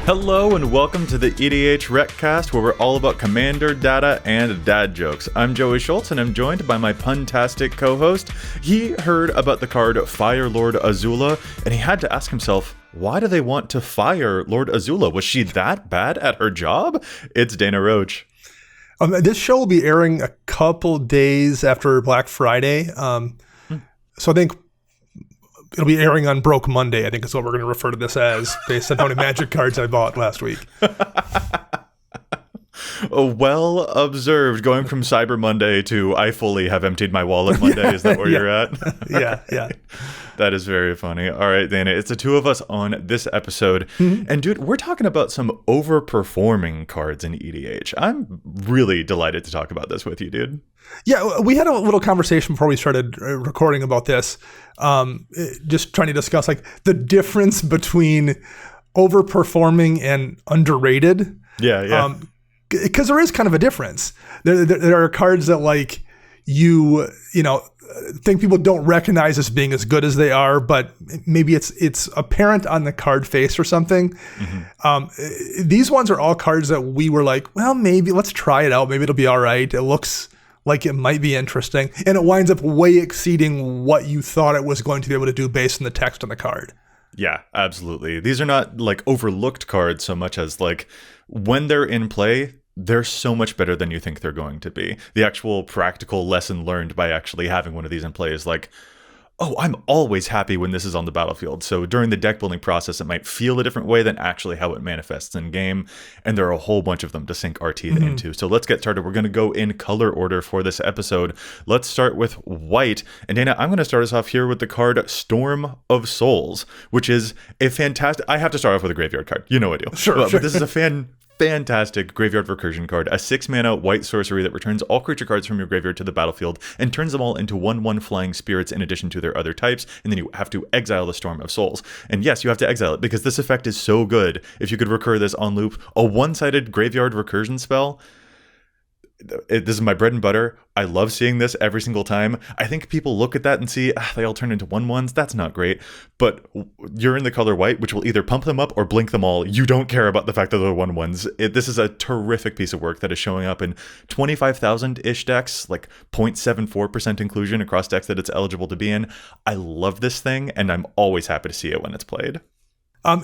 Hello and welcome to the EDHRECast, where we're all about commander data and dad jokes. I'm Joey Schultz and I'm joined by my puntastic co-host. He heard about the card Fire Lord Azula and he had to ask himself, why do they want to fire Lord Azula? Was she that bad at her job? It's Dana Roach. This show will be airing a couple days after Black Friday. So I think it'll be airing on Broke Monday, I think is what we're going to refer to this as, based on how many Magic cards I bought last week. Well observed. Going from Cyber Monday to I fully have emptied my wallet Monday. Is that where you're at? Yeah. That is very funny. All right, Dana, it's the two of us on this episode. Mm-hmm. And dude, we're talking about some overperforming cards in EDH. I'm really delighted to talk about this with you, dude. Yeah, we had a little conversation before we started recording about this, just trying to discuss like the difference between overperforming and underrated. Yeah. Because there is kind of a difference. There are cards that like you know, think people don't recognize as being as good as they are, but maybe it's apparent on the card face or something. Mm-hmm. These ones are all cards that we were like, well, maybe let's try it out. Maybe it'll be all right. It looks like it might be interesting. And it winds up way exceeding what you thought it was going to be able to do based on the text on the card. Yeah, absolutely. These are not like overlooked cards so much as like when they're in play, they're so much better than you think they're going to be. The actual practical lesson learned by actually having one of these in play is like, oh, I'm always happy when this is on the battlefield. So during the deck building process, it might feel a different way than actually how it manifests in game. And there are a whole bunch of them to sink our teeth into. So let's get started. We're going to go in color order for this episode. Let's start with white. And Dana, I'm going to start us off here with the card Storm of Souls, which is a fantastic... I have to start off with a graveyard card. You know I do. Sure. But this is a fantastic graveyard recursion card, a 6-mana white sorcery that returns all creature cards from your graveyard to the battlefield and turns them all into 1/1 flying spirits in addition to their other types, and then you have to exile the Storm of Souls. And yes, you have to exile it because this effect is so good. If you could recur this on loop, a one-sided graveyard recursion spell, this is my bread and butter. I love seeing this every single time. I think people look at that and see, they all turn into 1/1s. That's not great. But you're in the color white, which will either pump them up or blink them all. You don't care about the fact that they're 1/1s. This is a terrific piece of work that is showing up in 25,000-ish decks, like 0.74% inclusion across decks that it's eligible to be in. I love this thing, and I'm always happy to see it when it's played. I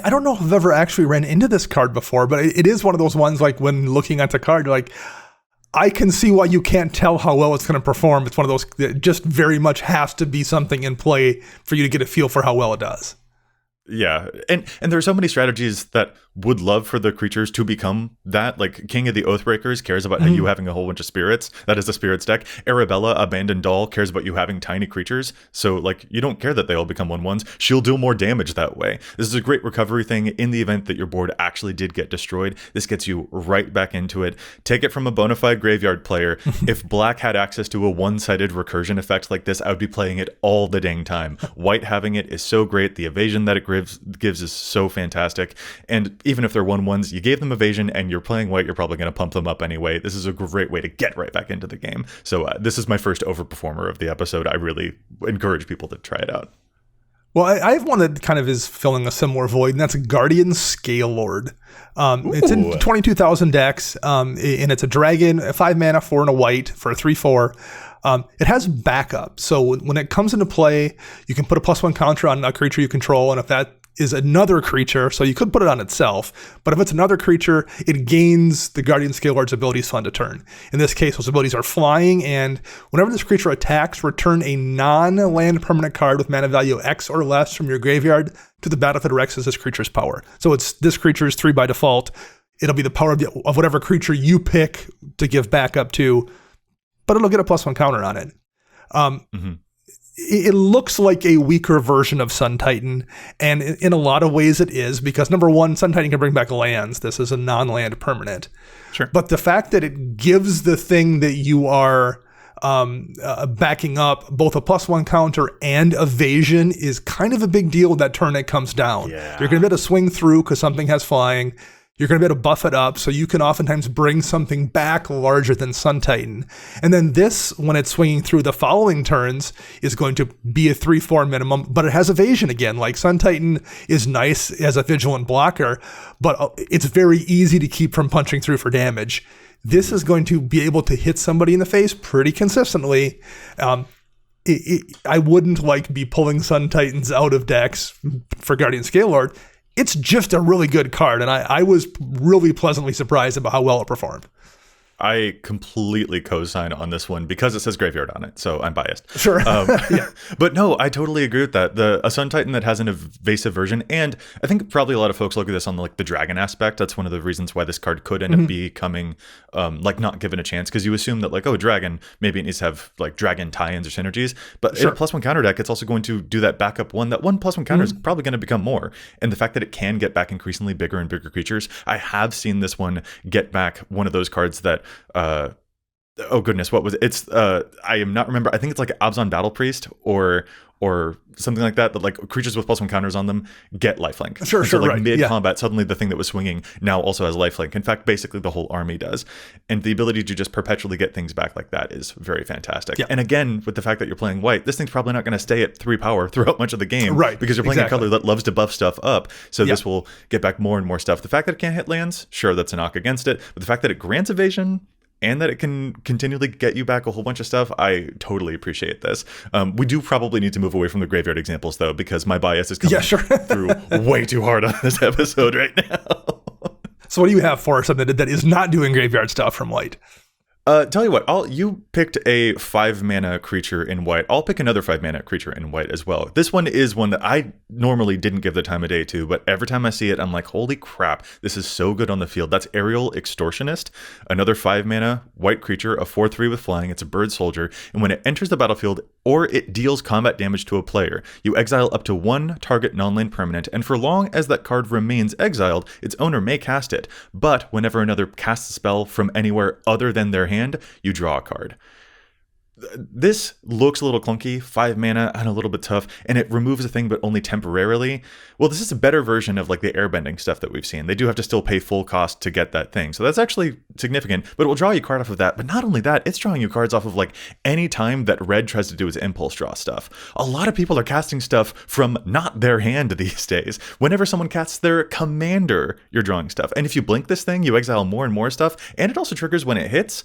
don't know if I've ever actually ran into this card before, but it is one of those ones like when looking at the card, you're like, I can see why you can't tell how well it's going to perform. It's one of those that just very much has to be something in play for you to get a feel for how well it does. Yeah, and there are so many strategies that would love for the creatures to become that. Like King of the Oathbreakers cares about you having a whole bunch of spirits. That is a spirits deck. Arabella, Abandoned Doll, cares about you having tiny creatures. So like you don't care that they all become 1/1s. She'll do more damage that way. This is a great recovery thing in the event that your board actually did get destroyed. This gets you right back into it. Take it from a bona fide graveyard player. If black had access to a one-sided recursion effect like this, I would be playing it all the dang time. White having it is so great. The evasion that it gives is so fantastic. And even if they're 1/1s, you gave them evasion and you're playing white, you're probably going to pump them up anyway. This is a great way to get right back into the game. So this is my first overperformer of the episode. I really encourage people to try it out. Well, I have one that kind of is filling a similar void, and that's a Guardian Scalelord. It's in 22,000 decks, and it's a dragon, a 5-mana, 4 and a white for a 3/4. It has backup. So when it comes into play, you can put a +1 counter on a creature you control, and if that is another creature, so you could put it on itself, but if it's another creature, it gains the Guardian Scalelord's abilities fund a turn. In this case, those abilities are flying, and whenever this creature attacks, return a non-land permanent card with mana value X or less from your graveyard to the battlefield or X as this creature's power. So it's this creature's 3 by default. It'll be the power of whatever creature you pick to give backup to, but it'll get a +1 counter on it. It looks like a weaker version of Sun Titan, and in a lot of ways it is, because number one, Sun Titan can bring back lands. This is a non-land permanent. Sure. But the fact that it gives the thing that you are backing up both a +1 counter and evasion is kind of a big deal that turn it comes down. Yeah. You're going to be able to swing through because something has flying. you're going to be able to buff it up, so you can oftentimes bring something back larger than Sun Titan. And then this, when it's swinging through the following turns, is going to be a 3/4 minimum, but it has evasion again. Like Sun Titan is nice as a vigilant blocker, but it's very easy to keep from punching through for damage. This is going to be able to hit somebody in the face pretty consistently. I wouldn't be pulling Sun Titans out of decks for Guardian Scalelord. It's just a really good card, and I was really pleasantly surprised about how well it performed. I completely co-sign on this one because it says graveyard on it, so I'm biased. Sure. Yeah. But no, I totally agree with that. A Sun Titan that has an evasive version, and I think probably a lot of folks look at this on the dragon aspect. That's one of the reasons why this card could end up becoming not given a chance, because you assume that dragon, maybe it needs to have dragon tie-ins or synergies. But in a +1 counter deck, it's also going to do that backup one. That one +1 counter is probably going to become more. And the fact that it can get back increasingly bigger and bigger creatures, I have seen this one get back one of those cards that oh goodness, what was it? It's I am not remember. I think it's Abzan Battle Priest or something like that creatures with +1 counters on them get lifelink. Sure, right. Mid-combat, suddenly the thing that was swinging now also has lifelink. In fact, basically the whole army does. And the ability to just perpetually get things back like that is very fantastic. Yeah. And again, with the fact that you're playing white, this thing's probably not going to stay at 3 power throughout much of the game. Right. Because you're playing a color that loves to buff stuff up. So this will get back more and more stuff. The fact that it can't hit lands, sure, that's a knock against it. But the fact that it grants evasion, and that it can continually get you back a whole bunch of stuff, I totally appreciate this. We do probably need to move away from the graveyard examples, though, because my bias is coming through way too hard on this episode right now. So what do you have for something that is not doing graveyard stuff from white? Tell you what, you picked a 5-mana creature in white. I'll pick another 5-mana creature in white as well. This one is one that I normally didn't give the time of day to, but every time I see it, I'm like, holy crap, this is so good on the field. That's Aerial Extortionist, another 5-mana white creature, a 4/3 with flying. It's a bird soldier, and when it enters the battlefield or it deals combat damage to a player, you exile up to 1 target non-land permanent, and for long as that card remains exiled, its owner may cast it. But whenever another casts a spell from anywhere other than their hand, you draw a card. This looks a little clunky, 5 mana and a little bit tough, and it removes a thing but only temporarily. Well, this is a better version of the airbending stuff that we've seen. They do have to still pay full cost to get that thing, so that's actually significant, but it will draw you a card off of that. But not only that, it's drawing you cards off of any time that red tries to do its impulse draw stuff. A lot of people are casting stuff from not their hand these days. Whenever someone casts their commander, you're drawing stuff, and if you blink this thing, you exile more and more stuff, and it also triggers when it hits.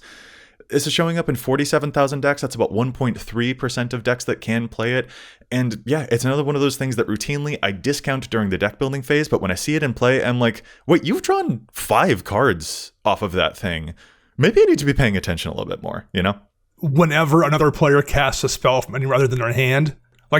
This is showing up in 47,000 decks. That's about 1.3% of decks that can play it. And yeah, it's another one of those things that routinely I discount during the deck building phase, but when I see it in play, I'm like, wait, you've drawn 5 cards off of that thing. Maybe I need to be paying attention a little bit more, Whenever another player casts a spell from anywhere other than their hand,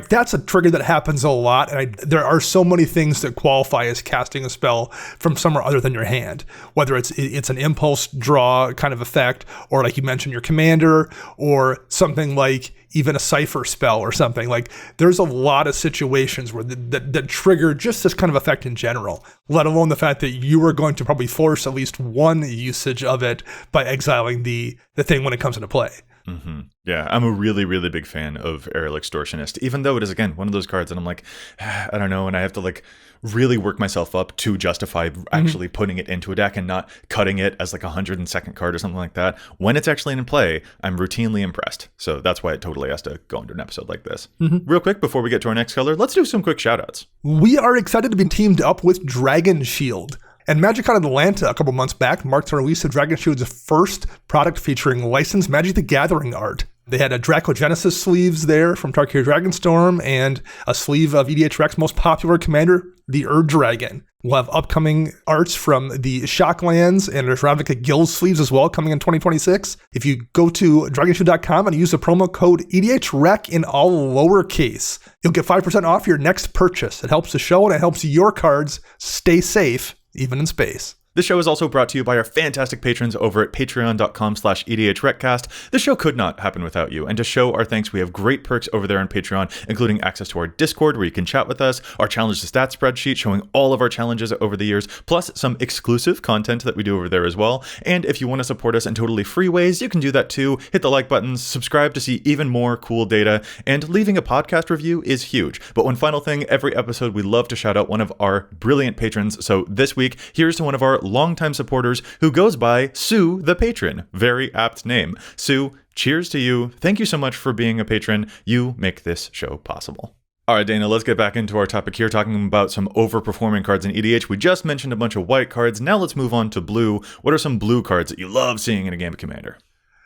that's a trigger that happens a lot, and there are so many things that qualify as casting a spell from somewhere other than your hand, whether it's an impulse draw kind of effect, or like you mentioned, your commander, or something like even a cipher spell or something. There's a lot of situations where that trigger just this kind of effect in general, let alone the fact that you are going to probably force at least one usage of it by exiling the thing when it comes into play. Mm-hmm. Yeah, I'm a really, really big fan of Aerial Extortionist, even though it is, again, one of those cards that I'm like, I don't know, and I have to really work myself up to justify actually putting it into a deck and not cutting it as a 102nd card or something like that. When it's actually in play, I'm routinely impressed. So that's why it totally has to go into an episode like this. Real quick, before we get to our next color, let's do some quick shout-outs. We are excited to be teamed up with Dragon Shield. And MagicCon Atlanta a couple months back marked the release of Dragon Shield's first product featuring licensed Magic the Gathering art. They had a Dracogenesis sleeves there from Tarkir Dragonstorm and a sleeve of EDHREC's most popular commander, the Ur-Dragon. We'll have upcoming arts from the Shocklands, and there's Ravnica Guild sleeves as well coming in 2026. If you go to dragonshield.com and use the promo code EDHREC in all lowercase, you'll get 5% off your next purchase. It helps the show and it helps your cards stay safe, even in space. This show is also brought to you by our fantastic patrons over at patreon.com/EDHRECast. This show could not happen without you. And to show our thanks, we have great perks over there on Patreon, including access to our Discord where you can chat with us, our Challenge to Stats spreadsheet showing all of our challenges over the years, plus some exclusive content that we do over there as well. And if you want to support us in totally free ways, you can do that too. Hit the like buttons, subscribe to see even more cool data, and leaving a podcast review is huge. But one final thing, every episode we love to shout out one of our brilliant patrons. So this week, here's to one of our longtime supporters who goes by Sue the Patron. Very apt name. Sue, cheers to you. Thank you so much for being a patron. You make this show possible. All right, Dana, let's get back into our topic here, talking about some overperforming cards in EDH. We just mentioned a bunch of white cards. Now let's move on to blue. What are some blue cards that you love seeing in a game of Commander?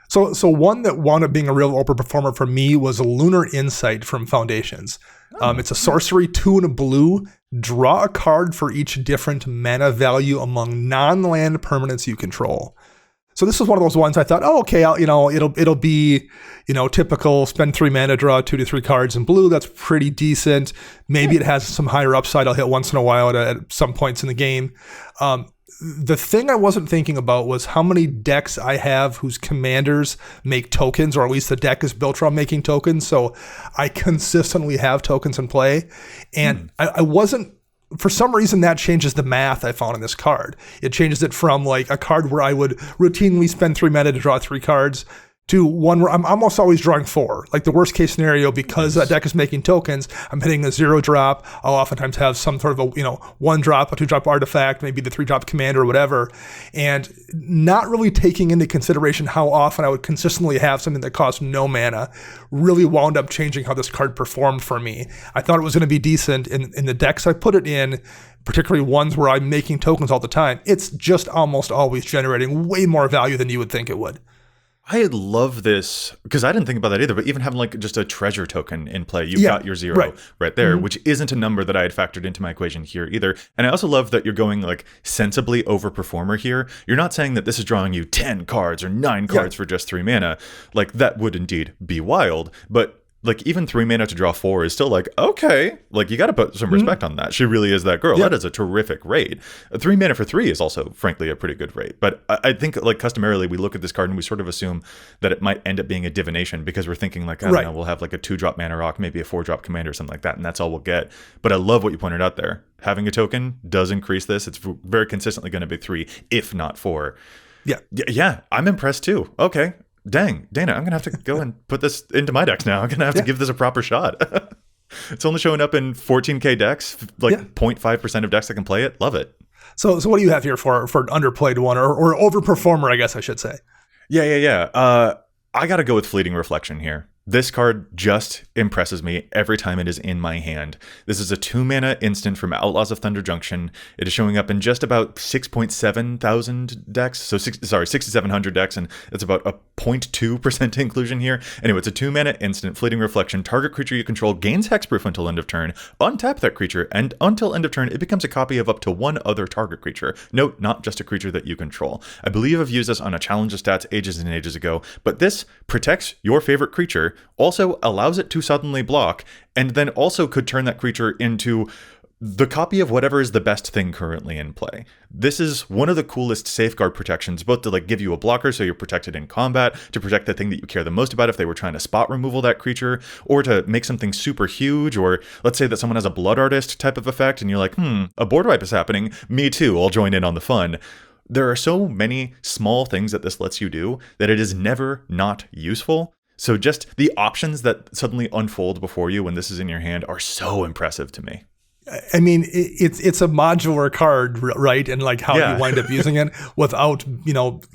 So one that wound up being a real overperformer for me was a Lunar Insight from Foundations. It's a sorcery, 2 and a blue. Draw a card for each different mana value among non-land permanents you control. So this was one of those ones I thought, it'll be, typical spend 3 mana, draw 2 to 3 cards in blue. That's pretty decent. Maybe it has some higher upside. I'll hit once in a while at some points in the game. The thing I wasn't thinking about was how many decks I have whose commanders make tokens, or at least the deck is built around making tokens. So I consistently have tokens in play. And I wasn't, for some reason, that changes the math I found in this card. It changes it from like a card where I would routinely spend 3 mana to draw 3 cards to one where I'm almost always drawing 4. Like the worst case scenario, because that deck is making tokens, I'm hitting a 0 drop. I'll oftentimes have some sort of a 1 drop, a 2 drop artifact, maybe the 3 drop commander or whatever, and not really taking into consideration how often I would consistently have something that costs no mana really wound up changing how this card performed for me. I thought it was going to be decent in the decks I put it in, particularly ones where I'm making tokens all the time. It's just almost always generating way more value than you would think it would. I love this because I didn't think about that either, but even having like just a treasure token in play, you've got your 0 right there, which isn't a number that I had factored into my equation here either. And I also love that you're going like sensibly overperformer here. You're not saying that this is drawing you 10 cards or 9 cards for just 3 mana. Like that would indeed be wild, but like even 3 mana to draw 4 is still like, okay, like you got to put some respect on that. She really is that girl. That is a terrific rate. 3 mana for 3 is also frankly a pretty good rate. But I think like customarily we look at this card and we sort of assume that it might end up being a divination because we're thinking like, I don't know, we'll have like a 2 drop mana rock, maybe a 4 drop commander or something like that. And that's all we'll get. But I love what you pointed out there. Having a token does increase this. It's very consistently going to be 3, if not 4. Yeah, I'm impressed too. Okay. Dang, Dana, I'm going to have to go and put this into my decks now. I'm going to have to give this a proper shot. It's only showing up in 14K decks, like 0.5% of decks that can play it. Love it. So what do you have here for an underplayed one or overperformer, I guess I should say? Yeah. I got to go with Fleeting Reflection here. This card just impresses me every time it is in my hand. This is a 2 mana instant from Outlaws of Thunder Junction. It is showing up in just about 6.7 thousand decks. So 6,700 decks, and it's about a 0.2% inclusion here. Anyway, it's a 2 mana instant, Fleeting Reflection. Target creature you control gains hexproof until end of turn. Untap that creature, and until end of turn, it becomes a copy of up to 1 other target creature. Note, not just a creature that you control. I believe I've used this on a challenge of stats ages and ages ago, but this protects your favorite creature, also allows it to suddenly block, and then also could turn that creature into the copy of whatever is the best thing currently in play. This is one of the coolest safeguard protections, both to like give you a blocker so you're protected in combat, to protect the thing that you care the most about if they were trying to spot removal that creature, or to make something super huge, or let's say that someone has a Blood Artist type of effect and you're like, a board wipe is happening, me too, I'll join in on the fun. There are so many small things that this lets you do that it is never not useful. So just the options that suddenly unfold before you when this is in your hand are so impressive to me. I mean, it's a modular card, right? And like how you wind up using it without,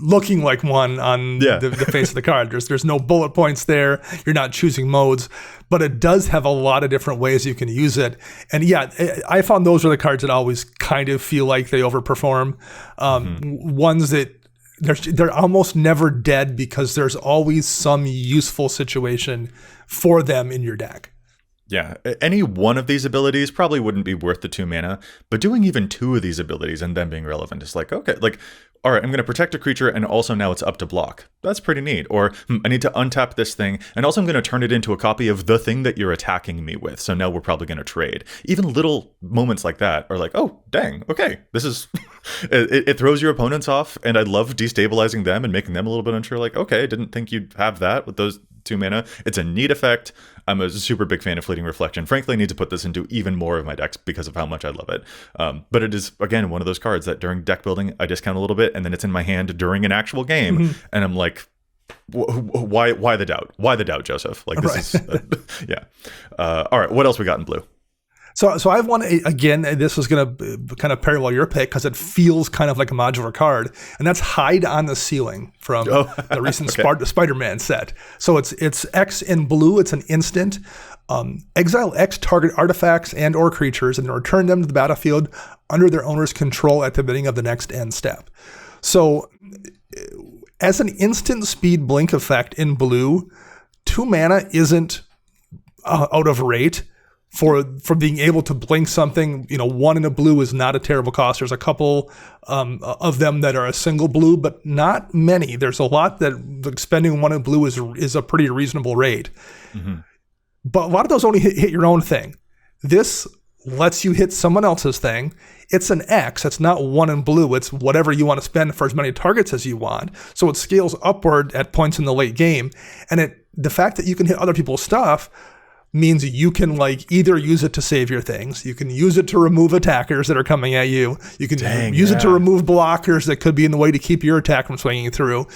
looking like one on the face of the card. There's no bullet points there. You're not choosing modes, but it does have a lot of different ways you can use it. And I found those are the cards that always kind of feel like they overperform. Ones that they're almost never dead because there's always some useful situation for them in your deck. Yeah, any one of these abilities probably wouldn't be worth the 2 mana, but doing even 2 of these abilities and them being relevant is like, okay, like, all right, I'm going to protect a creature and also now it's up to block. That's pretty neat. Or I need to untap this thing and also I'm going to turn it into a copy of the thing that you're attacking me with. So now we're probably going to trade. Even little moments like that are like, oh, dang, okay, this is, it throws your opponents off, and I love destabilizing them and making them a little bit unsure, like, okay, I didn't think you'd have that with those 2 mana. It's a neat effect. I'm a super big fan of Fleeting Reflection. Frankly, I need to put this into even more of my decks because of how much I love it. But it is, again, one of those cards that during deck building, I discount a little bit, and then it's in my hand during an actual game, and I'm like, why the doubt? Why the doubt, Joseph? Like, this is, All right, what else we got in blue? So I've one, again, this is going to kind of parallel your pick because it feels kind of like a modular card, and that's Hide on the Ceiling from the recent Spider-Man set. So it's X in blue. It's an instant. Exile X target artifacts and or creatures and return them to the battlefield under their owner's control at the beginning of the next end step. So as an instant speed blink effect in blue, 2 mana isn't out of rate. For being able to blink something, 1 in a blue is not a terrible cost. There's a couple of them that are a single blue, but not many. There's a lot that spending 1 in blue is a pretty reasonable rate. Mm-hmm. But a lot of those only hit your own thing. This lets you hit someone else's thing. It's an X. It's not 1 in blue. It's whatever you want to spend for as many targets as you want. So it scales upward at points in the late game. And the fact that you can hit other people's stuff means you can either use it to save your things. You can use it to remove attackers that are coming at you. You can use it to remove blockers that could be in the way to keep your attack from swinging through.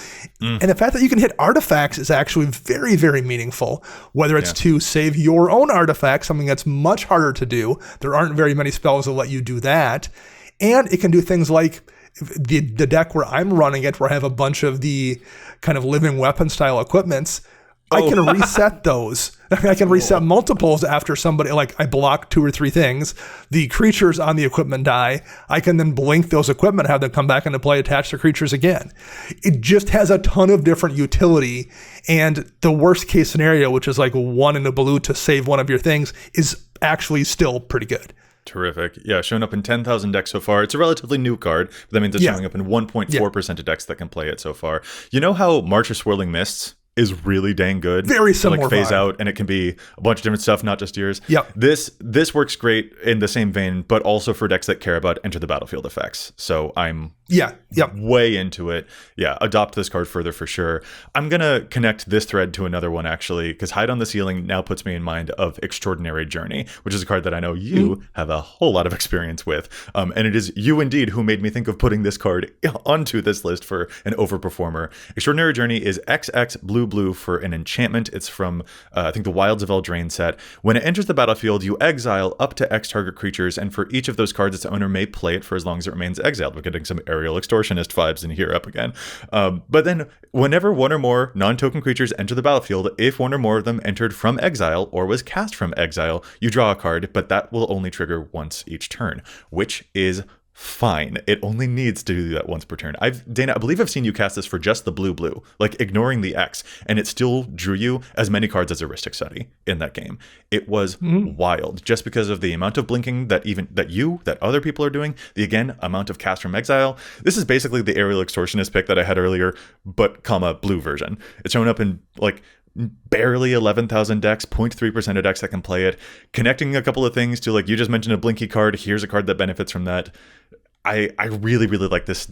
And the fact that you can hit artifacts is actually very, very meaningful, whether it's to save your own artifact, something that's much harder to do. There aren't very many spells that let you do that. And it can do things like the deck where I'm running it, where I have a bunch of the kind of living weapon style equipments. I can reset those. I can reset multiples after somebody, I block 2 or 3 things. The creatures on the equipment die. I can then blink those equipment, have them come back into play, attach the creatures again. It just has a ton of different utility. And the worst case scenario, which is 1 in a blue to save one of your things, is actually still pretty good. Terrific. Yeah, showing up in 10,000 decks so far. It's a relatively new card, but that means it's showing up in 1.4% of decks that can play it so far. You know how March of Swirling Mists is really dang good. Very similar phase vibe. out, and it can be a bunch of different stuff, not just yours. Yep. This works great in the same vein, but also for decks that care about enter the battlefield effects. So I'm way into it. Yeah, adopt this card further for sure. I'm gonna connect this thread to another one actually, because Hide on the Ceiling now puts me in mind of Extraordinary Journey, which is a card that I know you have a whole lot of experience with. And it is you indeed who made me think of putting this card onto this list for an overperformer. Extraordinary Journey is XX blue for an enchantment. It's from I think the Wilds of Eldraine set. When it enters the battlefield, you exile up to X target creatures, and for each of those cards, its owner may play it for as long as it remains exiled. We're getting some Aerial Extortionist vibes in here up again. But then whenever 1 or more non-token creatures enter the battlefield, if 1 or more of them entered from exile or was cast from exile, you draw a card, but that will only trigger once each turn, which is fine. It only needs to do that once per turn. Dana, I believe I've seen you cast this for just the blue, ignoring the X, and it still drew you as many cards as Heuristic Study in that game. It was wild, just because of the amount of blinking that other people are doing, the amount of cast from exile. This is basically the Aerial Extortionist pick that I had earlier, but blue version. It's showing up in barely 11,000 decks, 0.3% of decks that can play it, connecting a couple of things to you just mentioned a blinky card. Here's a card that benefits from that. I really, really like this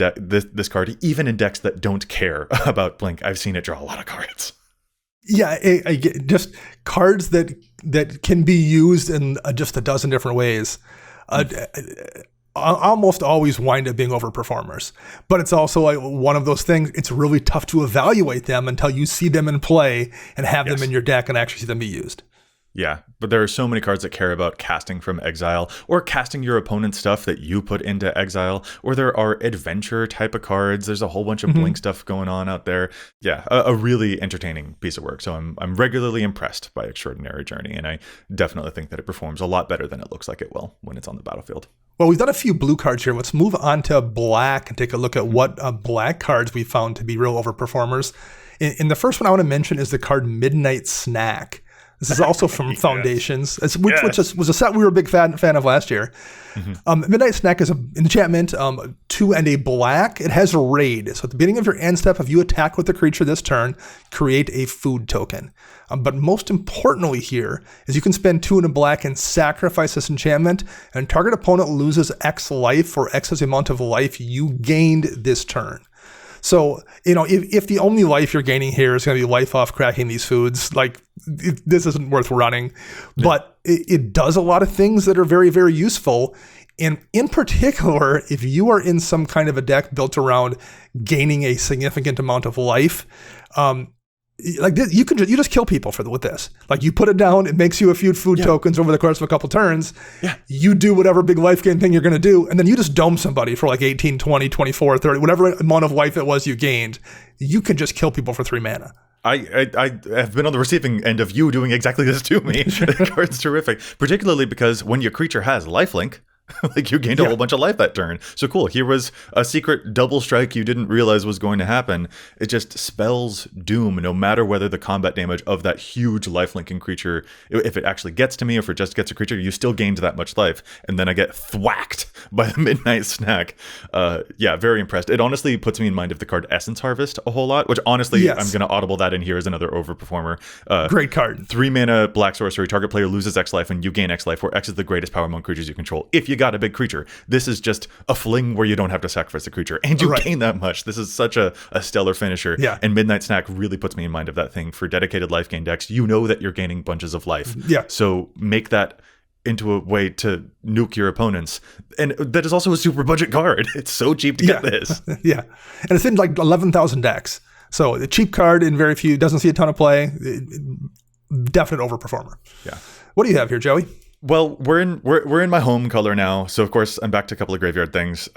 card, even in decks that don't care about blink. I've seen it draw a lot of cards. Yeah, I get just cards that can be used in just a dozen different ways. Almost always wind up being overperformers, but it's also one of those things. It's really tough to evaluate them until you see them in play and have them in your deck and actually see them be used. Yeah, but there are so many cards that care about casting from exile or casting your opponent's stuff that you put into exile, or there are adventure type of cards. There's a whole bunch of blink stuff going on out there. Yeah, a really entertaining piece of work. So I'm regularly impressed by Extraordinary Journey, and I definitely think that it performs a lot better than it looks like it will when it's on the battlefield. Well, we've done a few blue cards here. Let's move on to black and take a look at what black cards we found to be real overperformers. In the first one I want to mention is the card Midnight Snack. This is also from Foundations, which was a set we were a big fan of last year. Midnight Snack is an enchantment, 2 and a black. It has a raid. So at the beginning of your end step, if you attack with the creature this turn, create a food token. But most importantly here is you can spend 2 and a black and sacrifice this enchantment, and target opponent loses X life for X as the amount of life you gained this turn. So, if the only life you're gaining here is going to be life off cracking these foods, this isn't worth running. Yeah. But it does a lot of things that are very, very useful. And in particular, if you are in some kind of a deck built around gaining a significant amount of life, like this, you just kill people with this. Like you put it down, it makes you a few food tokens over the course of a couple turns. Yeah. You do whatever big life gain thing you're going to do, and then you just dome somebody for like 18, 20, 24, 30, whatever amount of life it was you gained. You can just kill people for 3 mana. I have been on the receiving end of you doing exactly this to me. The card's terrific, particularly because when your creature has lifelink, like you gained a whole bunch of life that turn. So cool. Here was a secret double strike you didn't realize was going to happen. It just spells doom no matter whether the combat damage of that huge lifelinking creature, if it actually gets to me or if it just gets a creature, you still gained that much life. And then I get thwacked by the Midnight Snack. Very impressed. It honestly puts me in mind of the card Essence Harvest a whole lot, which honestly, I'm going to audible that in here as another Overperformer. Great card. 3 mana black sorcery. Target player loses X life and you gain X life, where X is the greatest power among creatures you control. If you got a big creature, this is just a fling where you don't have to sacrifice a creature and you gain that much. This is such a stellar finisher. Yeah. And Midnight Snack really puts me in mind of that thing. For dedicated life gain decks, you know that you're gaining bunches of life. Yeah. So make that into a way to nuke your opponents. And that is also a super budget card. It's so cheap to get this. Yeah. And it's in like 11,000 decks. So a cheap card in very few, doesn't see a ton of play. Definite Overperformer. Yeah. What do you have here, Joey? Well, we're in my home color now, so of course I'm back to a couple of graveyard things.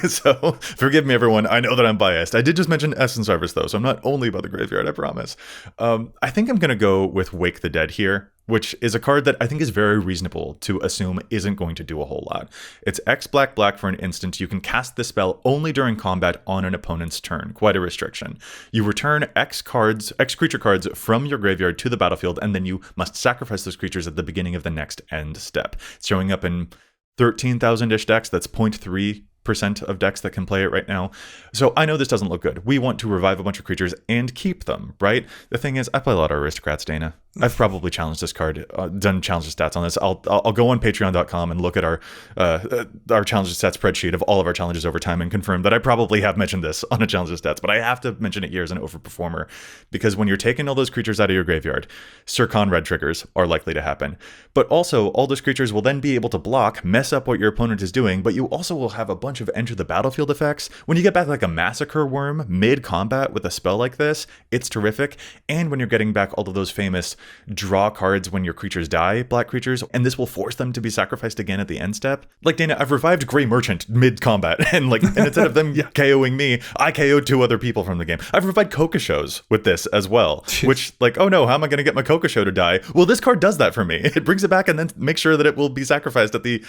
So forgive me, everyone. I know that I'm biased. I did just mention Essence Harvest though, so I'm not only about the graveyard. I promise. I think I'm gonna go with Wake the Dead here, which is a card that I think is very reasonable to assume isn't going to do a whole lot. It's X black for an instant. You can cast this spell only during combat on an opponent's turn. Quite a restriction. You return X creature cards from your graveyard to the battlefield, and then you must sacrifice those creatures at the beginning of the next end step. It's showing up in 13,000-ish decks. That's 0.3% of decks that can play it right now. So I know this doesn't look good. We want to revive a bunch of creatures and keep them, right? The thing is, I play a lot of Aristocrats, Dana. I've probably challenged this card, done challenge stats on this. I'll go on patreon.com and look at our challenge stats spreadsheet of all of our challenges over time and confirm that I probably have mentioned this on a challenge stats, but I have to mention it here as an Overperformer, because when you're taking all those creatures out of your graveyard, Sir Conrad triggers are likely to happen. But also, all those creatures will then be able to block, mess up what your opponent is doing, but you also will have a bunch of enter the battlefield effects. When you get back like a Massacre Worm mid-combat with a spell like this, it's terrific. And when you're getting back all of those famous draw cards when your creatures die, black creatures, and this will force them to be sacrificed again at the end step. Like, Dana, I've revived Grey Merchant mid-combat, and instead of them KOing me, I KO'd 2 other people from the game. I've revived Kokoshows with this as well, which, oh no, how am I going to get my Kokoshow to die? Well, this card does that for me. It brings it back and then makes sure that it will be sacrificed at the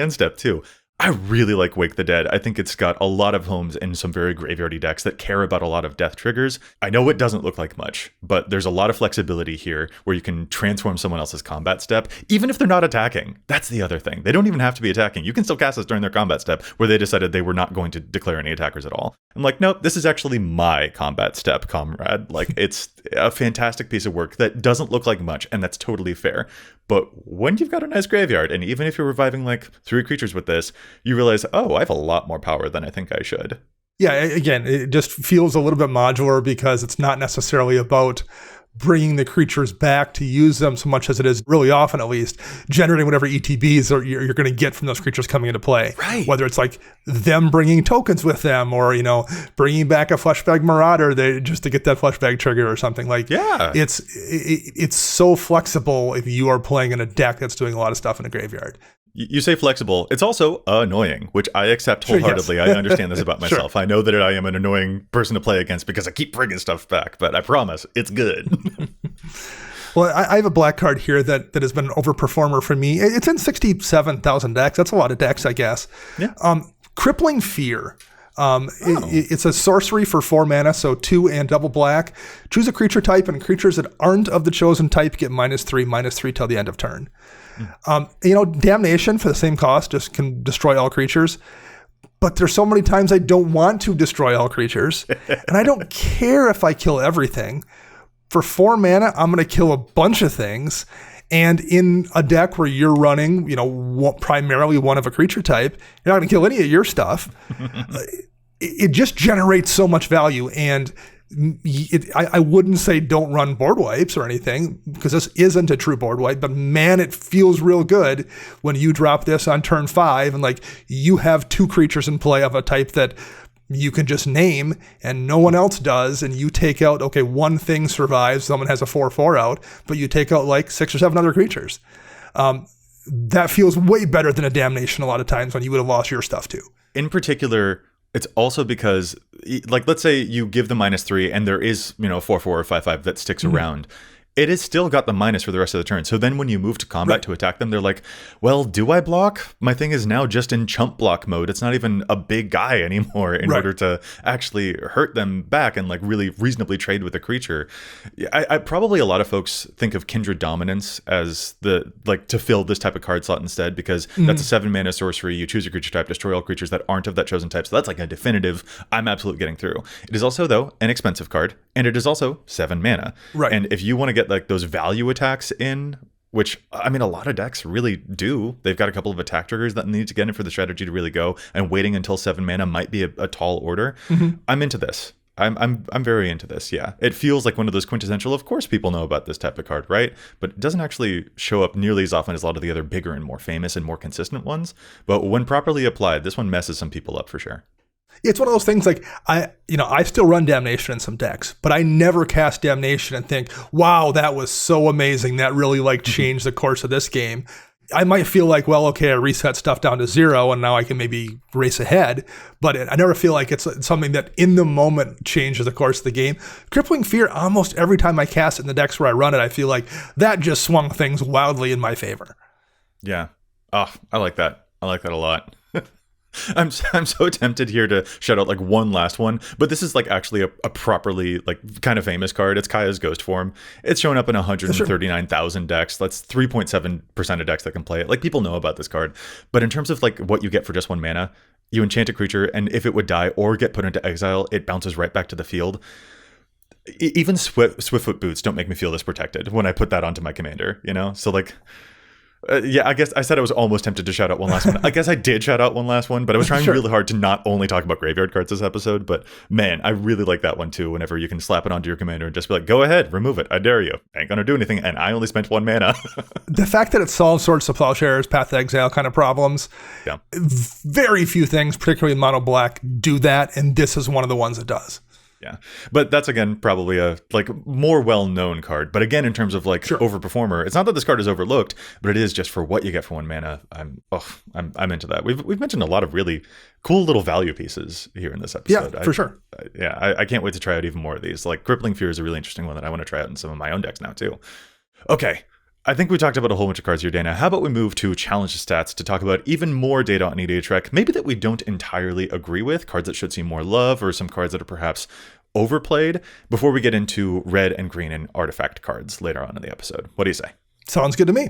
end step too. I really like Wake the Dead. I think it's got a lot of homes in some very graveyardy decks that care about a lot of death triggers. I know it doesn't look like much, but there's a lot of flexibility here where you can transform someone else's combat step, even if they're not attacking. That's the other thing. They don't even have to be attacking. You can still cast this during their combat step where they decided they were not going to declare any attackers at all. I'm like, nope, this is actually my combat step, comrade. It's a fantastic piece of work that doesn't look like much, and that's totally fair. But when you've got a nice graveyard, and even if you're reviving 3 creatures with this, you realize, oh, I have a lot more power than I think I should. Yeah, again, it just feels a little bit modular because it's not necessarily about bringing the creatures back to use them so much as it is, really often at least, generating whatever ETBs you're going to get from those creatures coming into play. Right. Whether it's them bringing tokens with them or, bringing back a Fleshbag Marauder just to get that Fleshbag trigger or something. It's so flexible if you are playing in a deck that's doing a lot of stuff in a graveyard. You say flexible. It's also annoying, which I accept wholeheartedly. Sure, yes. I understand this about myself. Sure. I know that I am an annoying person to play against because I keep bringing stuff back, but I promise it's good. Well, I have a black card here that has been an Overperformer for me. It's in 67,000 decks. That's a lot of decks, I guess. Yeah. Crippling Fear. It's a sorcery for 4 mana, so 2 and double black. Choose a creature type, and creatures that aren't of the chosen type get -3/-3 till the end of turn. Damnation for the same cost just can destroy all creatures. But there's so many times I don't want to destroy all creatures, and I don't care if I kill everything. For 4 mana, I'm going to kill a bunch of things. And in a deck where you're running, primarily one of a creature type, you're not going to kill any of your stuff. It just generates so much value. And I wouldn't say don't run board wipes or anything, because this isn't a true board wipe, but man, it feels real good when you drop this on turn 5 and you have 2 creatures in play of a type that you can just name and no one else does, and you take out, okay, one thing survives, someone has a 4/4 out, but you take out like 6 or 7 other creatures. That feels way better than a damnation a lot of times when you would have lost your stuff too. In particular, it's also because, like, let's say you give the -3 and there is, 4/4 or 5/5 that sticks around. It has still got the minus for the rest of the turn. So then when you move to combat to attack them, they're like, well, do I block? My thing is now just in chump block mode. It's not even a big guy anymore in order to actually hurt them back and like really reasonably trade with the creature. I probably a lot of folks think of Kindred Dominance as the like to fill this type of card slot instead, because that's a 7 mana sorcery. You choose your creature type, destroy all creatures that aren't of that chosen type. So that's like a definitive, I'm absolutely getting through. It is also, though, an expensive card, and it is also 7 mana. Right. And if you want to get like those value attacks in, which I mean a lot of decks really do, they've got a couple of attack triggers that need to get in for the strategy to really go, and waiting until 7 mana might be a tall order. I'm into this. I'm very into this. Yeah, it feels like one of those quintessential, of course people know about this type of card, right? But it doesn't actually show up nearly as often as a lot of the other bigger and more famous and more consistent ones. But when properly applied, this one messes some people up for sure. It's one of those things like I still run Damnation in some decks, but I never cast Damnation and think, wow, that was so amazing. That really like changed the course of this game. I might feel like, well, okay, I reset stuff down to 0 and now I can maybe race ahead, but I never feel like it's something that in the moment changes the course of the game. Crippling Fear, almost every time I cast it in the decks where I run it, I feel like that just swung things wildly in my favor. Yeah. Oh, I like that. I like that a lot. I'm so tempted here to shout out like one last one, but this is like actually a properly like kind of famous card. It's Kaya's Ghost Form. It's shown up in 139,000 decks. That's 3.7% of decks that can play it. Like, people know about this card, but in terms of like what you get for just 1 mana, you enchant a creature, and if it would die or get put into exile, it bounces right back to the field. Even Swiftfoot Boots don't make me feel this protected when I put that onto my commander, So like, yeah, I guess I said I was almost tempted to shout out one last one. I guess I did shout out one last one, but I was trying really hard to not only talk about graveyard cards this episode, but man, I really like that one too. Whenever you can slap it onto your commander and just be like, go ahead, remove it. I dare you. I ain't gonna do anything. And I only spent 1 mana. The fact that it solves Swords to Plowshares, Path to Exile kind of problems. Yeah. Very few things, particularly in mono black, do that. And this is one of the ones that does. Yeah, but that's again probably a like more well-known card. But again, in terms of like Overperformer, it's not that this card is overlooked, but it is just for what you get for 1 mana. I'm into that. We've mentioned a lot of really cool little value pieces here in this episode. Yeah, for sure. I can't wait to try out even more of these. Like Crippling Fear is a really interesting one that I want to try out in some of my own decks now too. Okay. I think we talked about a whole bunch of cards here, Dana. How about we move to challenge stats to talk about even more data on EDHREC, maybe that we don't entirely agree with, cards that should see more love, or some cards that are perhaps overplayed, before we get into red and green and artifact cards later on in the episode. What do you say? Sounds good to me.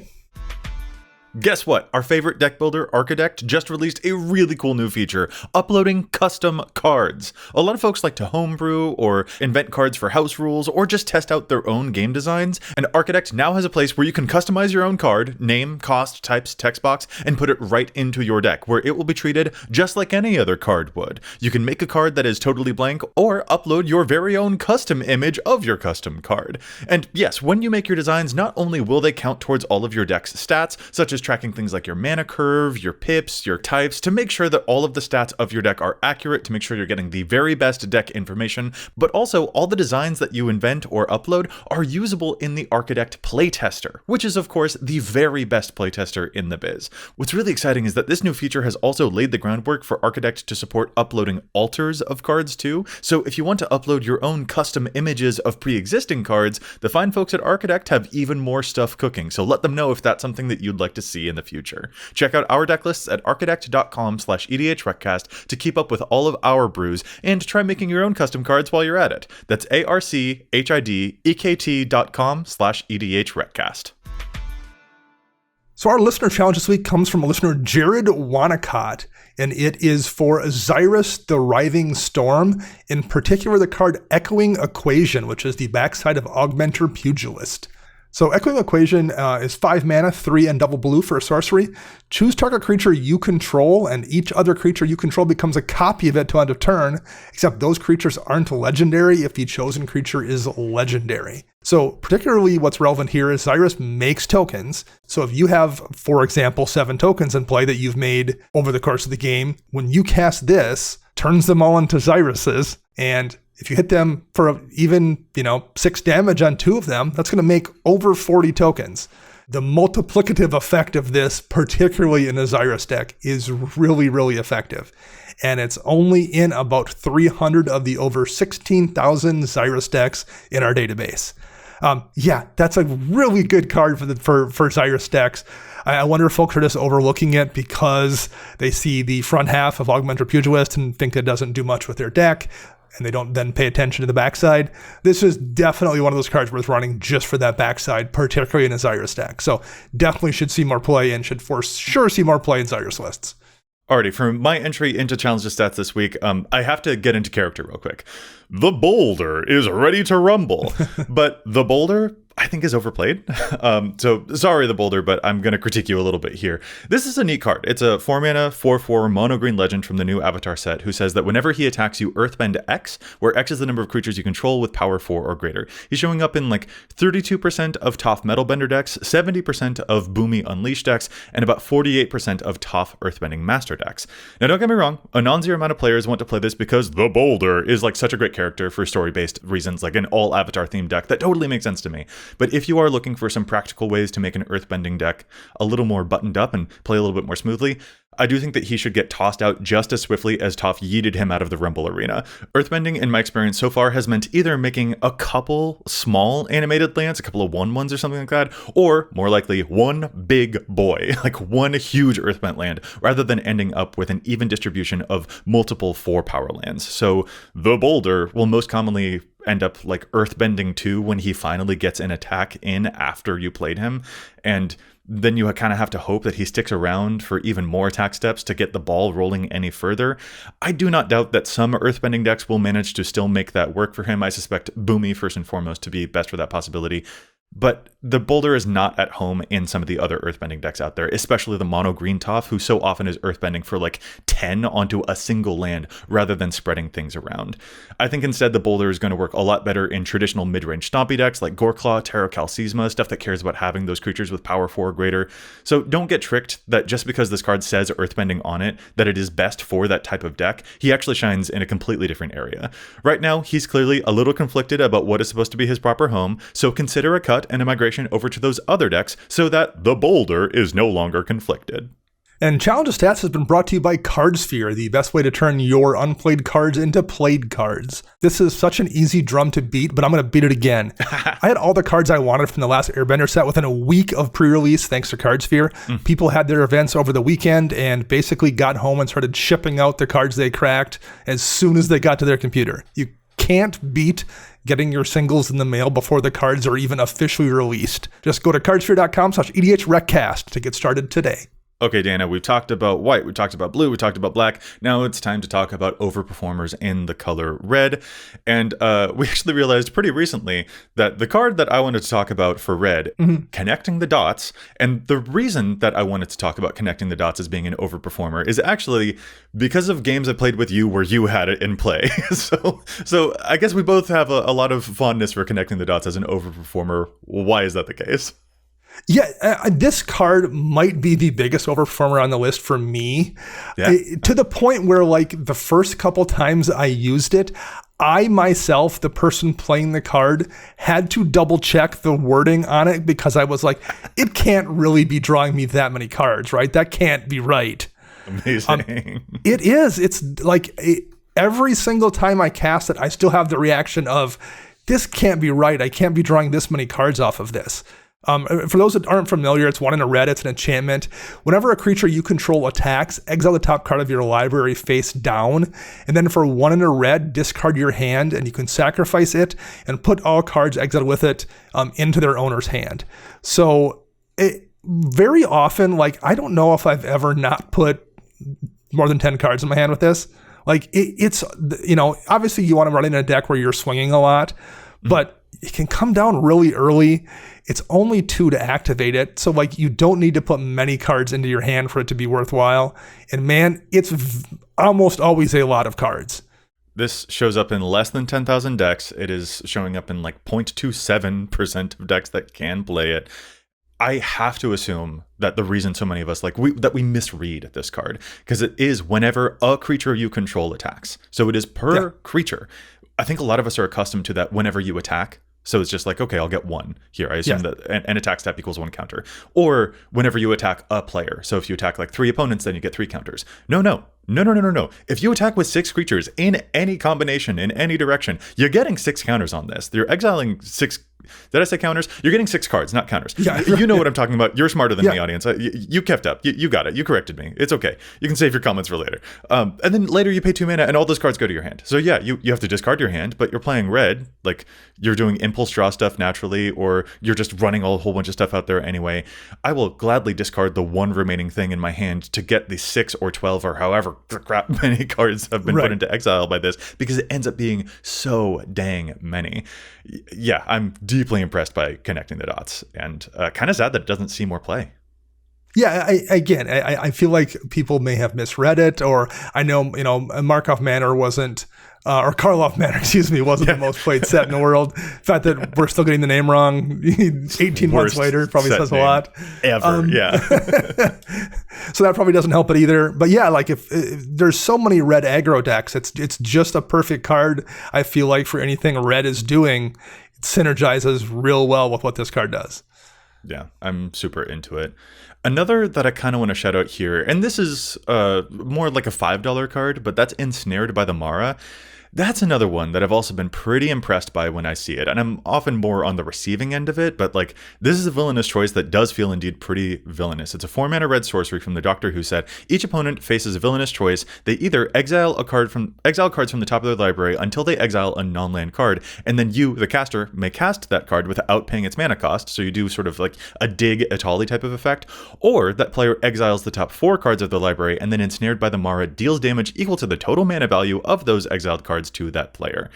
Guess what? Our favorite deck builder, Archidect, just released a really cool new feature, uploading custom cards. A lot of folks like to homebrew or invent cards for house rules or just test out their own game designs, and Archidect now has a place where you can customize your own card, name, cost, types, text box, and put it right into your deck, where it will be treated just like any other card would. You can make a card that is totally blank or upload your very own custom image of your custom card. And yes, when you make your designs, not only will they count towards all of your deck's stats, such as tracking things like your mana curve, your pips, your types, to make sure that all of the stats of your deck are accurate, to make sure you're getting the very best deck information, but also all the designs that you invent or upload are usable in the Archidect playtester, which is of course the very best playtester in the biz. What's really exciting is that this new feature has also laid the groundwork for Archidect to support uploading alters of cards too. So if you want to upload your own custom images of pre-existing cards, the fine folks at Archidect have even more stuff cooking, so let them know if that's something that you'd like to see in the future. Check out our deck lists at archidect.com/EDHRECast to keep up with all of our brews and try making your own custom cards while you're at it. That's archidekt.com/EDHRECast. So our listener challenge this week comes from a listener, Jared Wanacott, and it is for Xyrus the Writhing Storm, in particular the card Echoing Equation, which is the backside of Augmenter Pugilist. So Echoing Equation is 5 mana, 3 and double blue for a sorcery. Choose target creature you control, and each other creature you control becomes a copy of it till end of turn, except those creatures aren't legendary if the chosen creature is legendary. So particularly what's relevant here is Xyrus makes tokens. So if you have, for example, 7 tokens in play that you've made over the course of the game, when you cast this, turns them all into Xyruses. And if you hit them for even, 6 damage on 2 of them, that's going to make over 40 tokens. The multiplicative effect of this, particularly in a Xyrus deck, is really, really effective. And it's only in about 300 of the over 16,000 Xyrus decks in our database. That's a really good card for Xyrus decks. I wonder if folks are just overlooking it because they see the front half of Augmented Pugilist and think it doesn't do much with their deck, and they don't then pay attention to the backside. This is definitely one of those cards worth running just for that backside, particularly in a Xyrus deck. So definitely should see more play and should for sure see more play in Xyrus lists. Alrighty, for my entry into Challenge to Stats this week, I have to get into character real quick. The Boulder is ready to rumble, but the Boulder, I think, is overplayed. So sorry, the Boulder, but I'm going to critique you a little bit here. This is a neat card. It's a 4-mana, 4/4 mono-green legend from the new Avatar set who says that whenever he attacks you, Earthbend X, where X is the number of creatures you control with power 4 or greater. He's showing up in like 32% of Toph Metalbender decks, 70% of Boomy Unleashed decks, and about 48% of Toph Earthbending Master decks. Now, don't get me wrong, a non-zero amount of players want to play this because the Boulder is like such a great character for story-based reasons, like an all Avatar themed deck. That totally makes sense to me. But if you are looking for some practical ways to make an earthbending deck a little more buttoned up and play a little bit more smoothly, I do think that he should get tossed out just as swiftly as Toph yeeted him out of the Rumble arena. Earthbending, in my experience so far, has meant either making a couple small animated lands, a couple of 1/1s or something like that, or more likely one big boy, like one huge earthbent land, rather than ending up with an even distribution of multiple 4-power lands. So the Boulder will most commonly end up like earthbending 2 when he finally gets an attack in after you played him, and then you kind of have to hope that he sticks around for even more attack steps to get the ball rolling any further. I do not doubt that some earthbending decks will manage to still make that work for him. I suspect Boomy first and foremost to be best for that possibility. But the Boulder is not at home in some of the other earthbending decks out there, especially the mono green Toph, who so often is earthbending for like 10 onto a single land rather than spreading things around. I think instead the Boulder is going to work a lot better in traditional mid-range stompy decks like Goreclaw, Tarot Calcisma, stuff that cares about having those creatures with power 4 or greater. So don't get tricked that just because this card says earthbending on it, that it is best for that type of deck. He actually shines in a completely different area. Right now, he's clearly a little conflicted about what is supposed to be his proper home, so consider a cut and a migration over to those other decks so that the Boulder is no longer conflicted. And Challenge of Stats has been brought to you by Cardsphere, the best way to turn your unplayed cards into played cards. This is such an easy drum to beat, but I'm going to beat it again. I had all the cards I wanted from the last Airbender set within a week of pre-release thanks to Cardsphere. People had their events over the weekend and basically got home and started shipping out the cards they cracked as soon as they got to their computer. You can't beat getting your singles in the mail before the cards are even officially released. Just go to cardsphere.com/EDHRECast to get started today. Okay, Dana, we've talked about white, we talked about blue, we talked about black. Now it's time to talk about Overperformers in the color red. And we actually realized pretty recently that the card that I wanted to talk about for red, Connecting the Dots, and the reason that I wanted to talk about Connecting the Dots as being an Overperformer is actually because of games I played with you where you had it in play. So I guess we both have a lot of fondness for Connecting the Dots as an Overperformer. Why is that the case? Yeah, this card might be the biggest overperformer on the list for me. Yeah. To the point where, like, the first couple times I used it, I myself, the person playing the card, had to double check the wording on it because I was like, it can't really be drawing me that many cards, right? That can't be right. Amazing. It is. It's like every single time I cast it, I still have the reaction of, this can't be right. I can't be drawing this many cards off of this. For those that aren't familiar, it's 1 in a red, it's an enchantment. Whenever a creature you control attacks, exile the top card of your library face down, and then for 1 in a red, discard your hand, and you can sacrifice it and put all cards exiled with it into their owner's hand. So very often, like, I don't know if I've ever not put more than 10 cards in my hand with this. Like, it's, obviously you want to run in a deck where you're swinging a lot, but it can come down really early. It's only 2 to activate it. So, like, you don't need to put many cards into your hand for it to be worthwhile. And man, it's almost always a lot of cards. This shows up in less than 10,000 decks. It is showing up in like 0.27% of decks that can play it. I have to assume that the reason so many of us that we misread this card, because it is whenever a creature you control attacks. So it is per creature. I think a lot of us are accustomed to that whenever you attack. So it's just like, okay, I'll get one here. I assume that an attack step equals one counter. Or whenever you attack a player. So if you attack like 3 opponents, then you get 3 counters. No. If you attack with 6 creatures in any combination, in any direction, you're getting 6 counters on this. You're exiling 6. Did I say counters? You're getting 6 cards, not counters. Yeah, you know what I'm talking about. You're smarter than the audience. You kept up. You got it. You corrected me. It's okay. You can save your comments for later. And then later you pay 2 mana and all those cards go to your hand. So yeah, you have to discard your hand, but you're playing red. Like you're doing impulse draw stuff naturally, or you're just running a whole bunch of stuff out there anyway. I will gladly discard the one remaining thing in my hand to get the 6 or 12 or however crap many cards have been put into exile by this, because it ends up being so dang many. Yeah, I'm deeply impressed by connecting the dots, and kind of sad that it doesn't see more play. Yeah, I feel like people may have misread it, or I know, Markov Manor wasn't, or Karlov Manor, wasn't the most played set in the world. The fact that we're still getting the name wrong 18 months later probably says a lot. Ever, So that probably doesn't help it either. But yeah, like if there's so many red aggro decks, it's just a perfect card, I feel like, for anything red is doing. It synergizes real well with what this card does. Yeah, I'm super into it. Another that I kind of want to shout out here, and this is more like a $5 card, but that's Ensnared by the Mara. That's another one that I've also been pretty impressed by when I see it, and I'm often more on the receiving end of it, but like this is a villainous choice that does feel indeed pretty villainous. It's a 4-mana red sorcery from the Doctor Who set. Each opponent faces a villainous choice. They either exile cards from the top of their library until they exile a non-land card, and then you, the caster, may cast that card without paying its mana cost, so you do sort of like a dig Atali type of effect, or that player exiles the top 4 cards of the library, and then Ensnared by the Mara deals damage equal to the total mana value of those exiled cards to that player.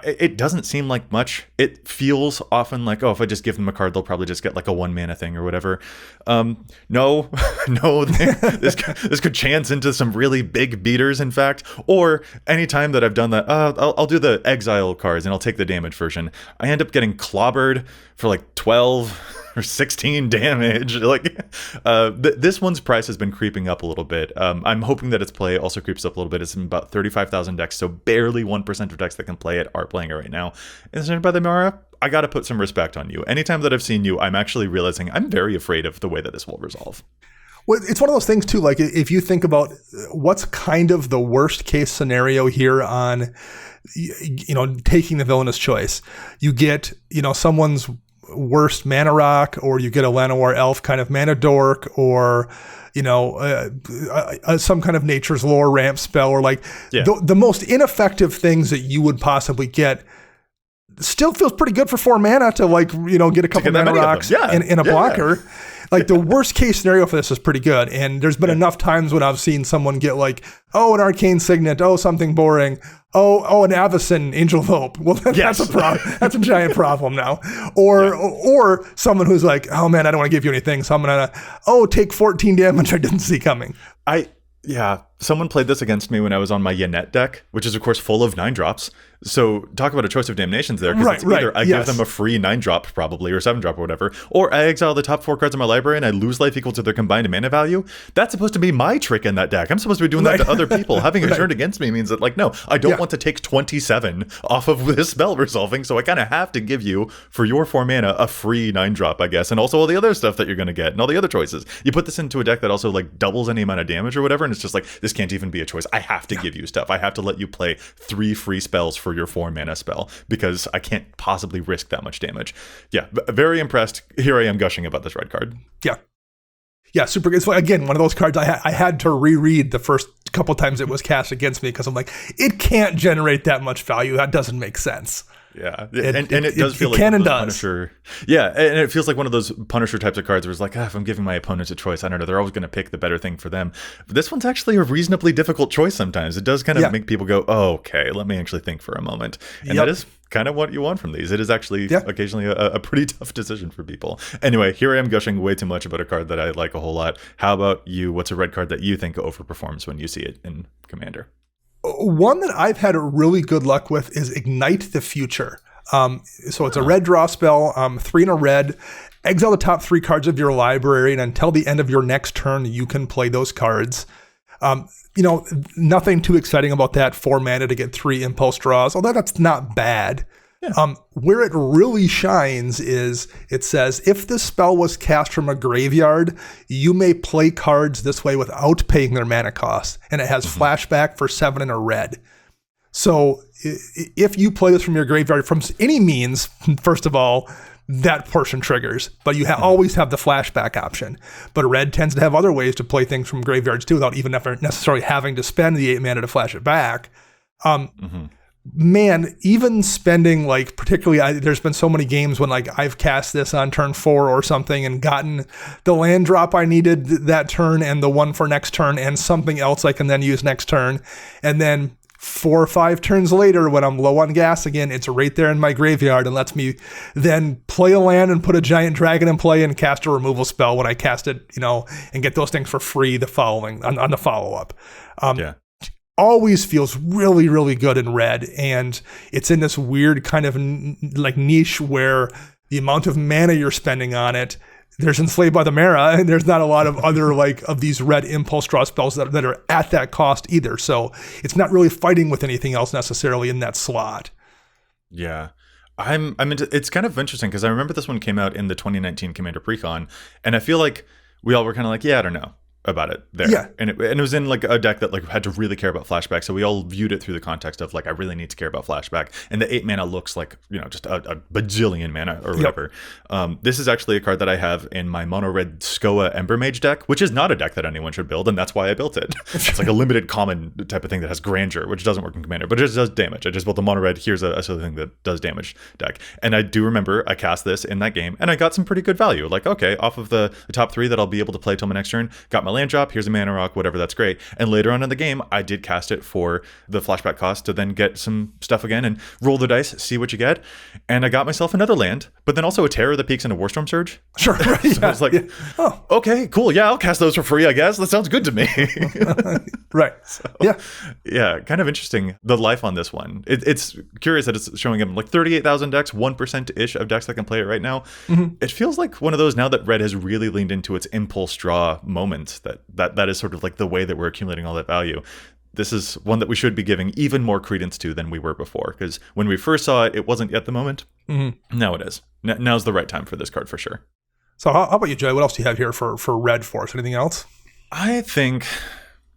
It doesn't seem like much. It feels often like, oh, if I just give them a card, they'll probably just get like a 1 mana thing or whatever. No, this could chance into some really big beaters, in fact. Or anytime that I've done that, I'll do the exile cards and I'll take the damage version. I end up getting clobbered for like 12 or 16 damage. This one's price has been creeping up a little bit. I'm hoping that its play also creeps up a little bit. It's in about 35,000 decks, so barely 1% of decks that can play it are playing it right now. Ensnared by the Mara, I gotta put some respect on you. Anytime that I've seen you, I'm actually realizing I'm very afraid of the way that this will resolve. Well, it's one of those things too, like if you think about what's kind of the worst case scenario here on, taking the villainous choice, you get, someone's worst mana rock, or you get a Llanowar elf kind of mana dork, or some kind of nature's lore ramp spell, or the most ineffective things that you would possibly get. Still feels pretty good for 4 mana to get a couple mana rocks in a blocker. The worst case scenario for this is pretty good. And there's been enough times when I've seen someone get an arcane signet, something boring. An Avacyn Angel of Hope. Well, that's a problem. That's a giant problem now. Or someone who's like, oh man, I don't want to give you anything, so I'm gonna take 14 damage I didn't see coming. Someone played this against me when I was on my Yannette deck, which is of course full of 9-drops. So talk about a choice of damnations there, because it's either I give them a free 9-drop probably, or 7-drop or whatever, or I exile the top 4 cards of my library and I lose life equal to their combined mana value. That's supposed to be my trick in that deck. I'm supposed to be doing that to other people. Having it turned against me means that no, I don't want to take 27 off of this spell resolving, so I kind of have to give you, for your 4 mana, a free 9-drop, I guess, and also all the other stuff that you're going to get and all the other choices. You put this into a deck that also doubles any amount of damage or whatever, and it's just this can't even be a choice. I have to give you stuff. I have to let you play 3 free spells for your 4 mana spell, because I can't possibly risk that much damage. Yeah, very impressed. Here I am gushing about this red card. Yeah, super good. So again, one of those cards I had to reread the first couple times it was cast against me, because I'm like, it can't generate that much value. That doesn't make sense. Yeah, and it does feel like Punisher. Yeah, and it feels like one of those Punisher types of cards where it's if I'm giving my opponents a choice, I don't know, they're always going to pick the better thing for them. But this one's actually a reasonably difficult choice sometimes. It does kind of make people go, okay, let me actually think for a moment. And that is kind of what you want from these. It is actually occasionally a pretty tough decision for people. Anyway, here I am gushing way too much about a card that I like a whole lot. How about you? What's a red card that you think overperforms when you see it in Commander? One that I've had really good luck with is Ignite the Future. So it's a red draw spell, 3 and a red. exile the top 3 cards of your library, and until the end of your next turn, you can play those cards. Nothing too exciting about that. 4 mana to get 3 impulse draws, although that's not bad. Yeah. Where it really shines is it says, if the spell was cast from a graveyard, you may play cards this way without paying their mana cost. And it has flashback for 7 and a red. So if you play this from your graveyard from any means, first of all, that portion triggers, but you always have the flashback option. But red tends to have other ways to play things from graveyards too, without even necessarily having to spend the 8 mana to flash it back. Man, even spending particularly, there's been so many games when I've cast this on turn 4 or something and gotten the land drop I needed that turn and the one for next turn and something else I can then use next turn. And then 4 or 5 turns later, when I'm low on gas again, it's right there in my graveyard and lets me then play a land and put a giant dragon in play and cast a removal spell when I cast it, and get those things for free the following on the follow-up. Always feels really, really good in red, and it's in this weird kind of niche where the amount of mana you're spending on it, there's Enslaved by the Mara, and there's not a lot of other of these red impulse draw spells that are at that cost either. So it's not really fighting with anything else necessarily in that slot. Yeah. I'm into, it's kind of interesting because I remember this one came out in the 2019 Commander Precon, and I feel like we all were kind of I don't know about it there. Yeah. And it was in a deck that had to really care about flashback. So we all viewed it through the context of I really need to care about flashback. And the 8 mana looks just a bajillion mana or whatever. Yep. This is actually a card that I have in my mono red Skoa Ember Mage deck, which is not a deck that anyone should build, and that's why I built it. It's a limited common type of thing that has grandeur, which doesn't work in Commander, but it just does damage. I just built a mono red, here's a silly thing that does damage deck. And I do remember I cast this in that game and I got some pretty good value. Okay, off of the top 3 that I'll be able to play till my next turn, got my land drop, here's a mana rock, whatever, that's great. And later on in the game, I did cast it for the flashback cost to then get some stuff again and roll the dice, see what you get. And I got myself another land, but then also a Terror that peaks into Warstorm Surge. Sure. Right, so I was oh, okay, cool. Yeah, I'll cast those for free, I guess. That sounds good to me. Right. So, yeah, kind of interesting, the life on this one. It's curious that it's showing up 38,000 decks, 1%-ish of decks that can play it right now. It feels like one of those now that red has really leaned into its impulse draw moment, that is sort of the way that we're accumulating all that value. This is one that we should be giving even more credence to than we were before, because when we first saw it, it wasn't yet the moment. Now it is. Now's the right time for this card for sure. So how about you, Jay? What else do you have here for red for us? Anything else? I think,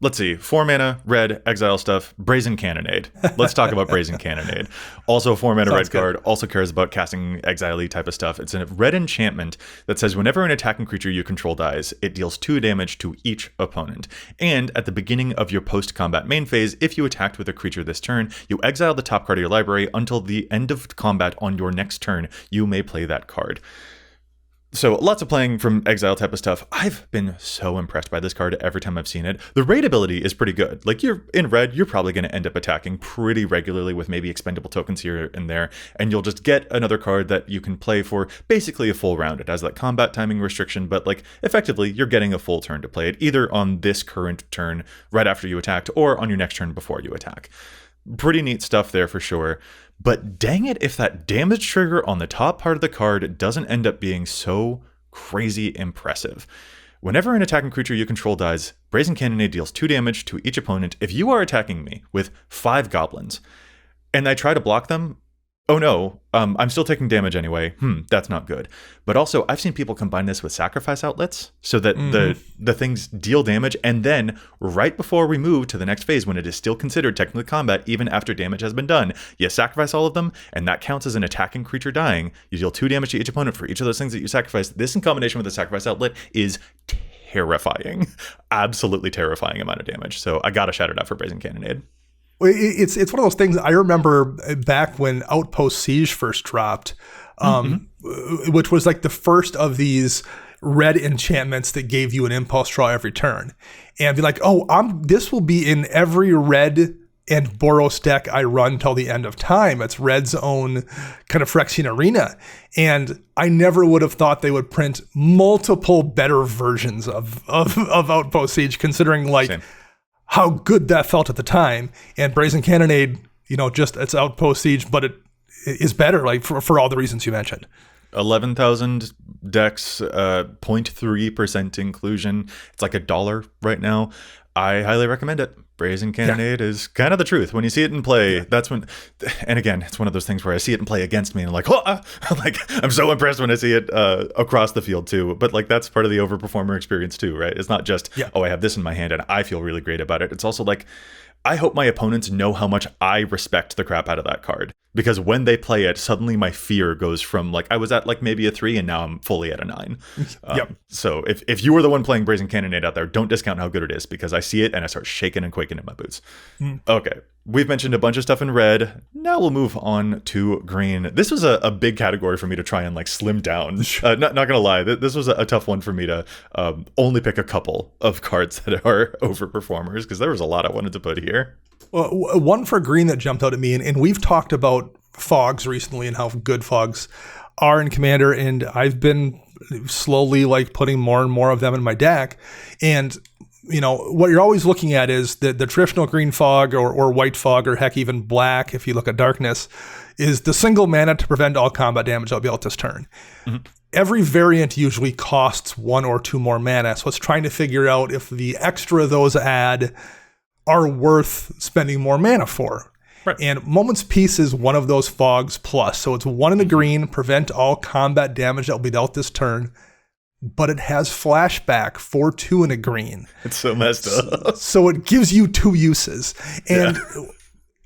let's see, 4 mana, red, exile stuff, Brazen Cannonade. Let's talk about Brazen Cannonade. Also a 4 mana red card, also cares about casting exile-y type of stuff. It's a red enchantment that says whenever an attacking creature you control dies, it deals 2 damage to each opponent. And at the beginning of your post-combat main phase, if you attacked with a creature this turn, you exile the top card of your library until the end of combat on your next turn. You may play that card. So lots of playing from exile type of stuff. I've been so impressed by this card every time I've seen it. The raid ability is pretty good. You're in red, you're probably going to end up attacking pretty regularly with maybe expendable tokens here and there, and you'll just get another card that you can play for basically a full round. It has that combat timing restriction, but effectively you're getting a full turn to play it, either on this current turn right after you attacked or on your next turn before you attack. Pretty neat stuff there for sure. But dang it if that damage trigger on the top part of the card doesn't end up being so crazy impressive. Whenever an attacking creature you control dies, Brazen Cannonade deals 2 damage to each opponent if you are attacking me with 5 goblins. And I try to block them. Oh no, I'm still taking damage anyway. That's not good. But also, I've seen people combine this with sacrifice outlets so that the things deal damage, and then right before we move to the next phase, when it is still considered technically combat, even after damage has been done, you sacrifice all of them, and that counts as an attacking creature dying. You deal 2 damage to each opponent for each of those things that you sacrifice. This in combination with the sacrifice outlet is terrifying. Absolutely terrifying amount of damage. So I gotta shout it out for Brazen Cannonade. It's one of those things I remember back when Outpost Siege first dropped, which was the first of these red enchantments that gave you an impulse draw every turn, and be this will be in every red and Boros deck I run till the end of time. It's red's own kind of Phyrexian arena, and I never would have thought they would print multiple better versions of Outpost Siege, considering Same. how good that felt at the time. And Brazen Cannonade, just it's Outpost Siege, but it is better, for all the reasons you mentioned. 11,000 decks, 0.3% inclusion. It's like $1 right now. I highly recommend it. Brazen Cannonade is kind of the truth. When you see it in play, that's when, and again, it's one of those things where I see it in play against me and I'm like, oh, like, I'm so impressed when I see it across the field too. But like, that's part of the Overperformer experience too, right? It's not just, oh, I have this in my hand and I feel really great about it. It's also like, I hope my opponents know how much I respect the crap out of that card. Because when they play it, suddenly my fear goes from like, I was at like maybe a 3 and now I'm fully at a 9. So if you were the one playing Brazen Cannonade out there, don't discount how good it is, because I see it and I start shaking and quaking in my boots. Okay, we've mentioned a bunch of stuff in red. Now we'll move on to green. This was a big category for me to try and like slim down. Not gonna lie, this was a tough one for me to only pick a couple of cards that are Overperformers, because there was a lot I wanted to put here. Well, one for green that jumped out at me, and we've talked about fogs recently and how good fogs are in Commander, and I've been slowly like putting more and more of them in my deck. And you know, what you're always looking at is the traditional green fog or white fog, or heck, even black if you look at darkness, is the single mana to prevent all combat damage that'll be out this turn. Every variant usually costs 1 or 2 more mana, so it's trying to figure out if the extra those add are worth spending more mana for. Right. And Moment's Peace is one of those fogs plus. So it's 1 in the green, prevent all combat damage that will be dealt this turn, but it has flashback for 2 in a green. It's so messed up. So it gives you 2 uses. And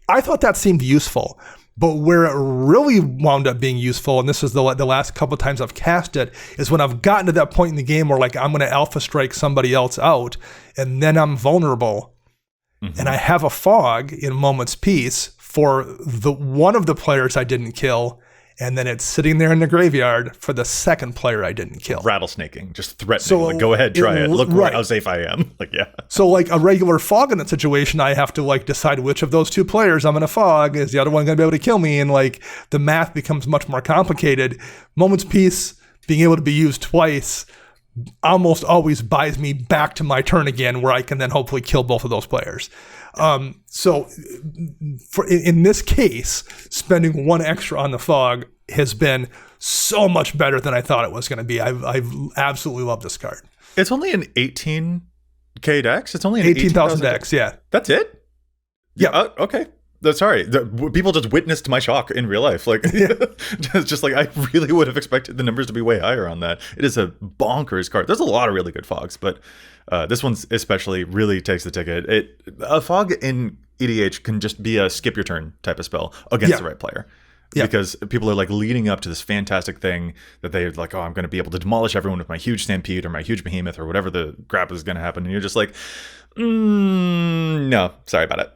I thought that seemed useful. But where it really wound up being useful, and this is the last couple of times I've cast it, is when I've gotten to that point in the game where like I'm going to alpha strike somebody else out, and then I'm vulnerable. And I have a fog in Moment's Peace for the one of the players I didn't kill, and then it's sitting there in the graveyard for the second player I didn't kill. Rattlesnaking, just threatening. So like, go ahead, try it. Look how safe I am. Like, yeah. So like a regular fog in that situation, I have to like decide which of those 2 players I'm in a fog. Is the other one going to be able to kill me? And like the math becomes much more complicated. Moment's Peace being able to be used twice almost always buys me back to my turn again, where I can then hopefully kill both of those players. So in this case, spending 1 extra on the fog has been so much better than I thought it was going to be. I've absolutely loved this card. It's only an 18K dex? It's only an 18,000 dex, yeah. That's it? Yeah. Okay. Sorry, people just witnessed my shock in real life. Like, just like I really would have expected the numbers to be way higher on that. It is a bonkers card. There's a lot of really good fogs, but this one especially really takes the ticket. A fog in EDH can just be a skip your turn type of spell against the right player. Because people are like leading up to this fantastic thing that they're like, oh, I'm going to be able to demolish everyone with my huge Stampede or my huge Behemoth or whatever the crap is going to happen. And you're just like, no, sorry about it.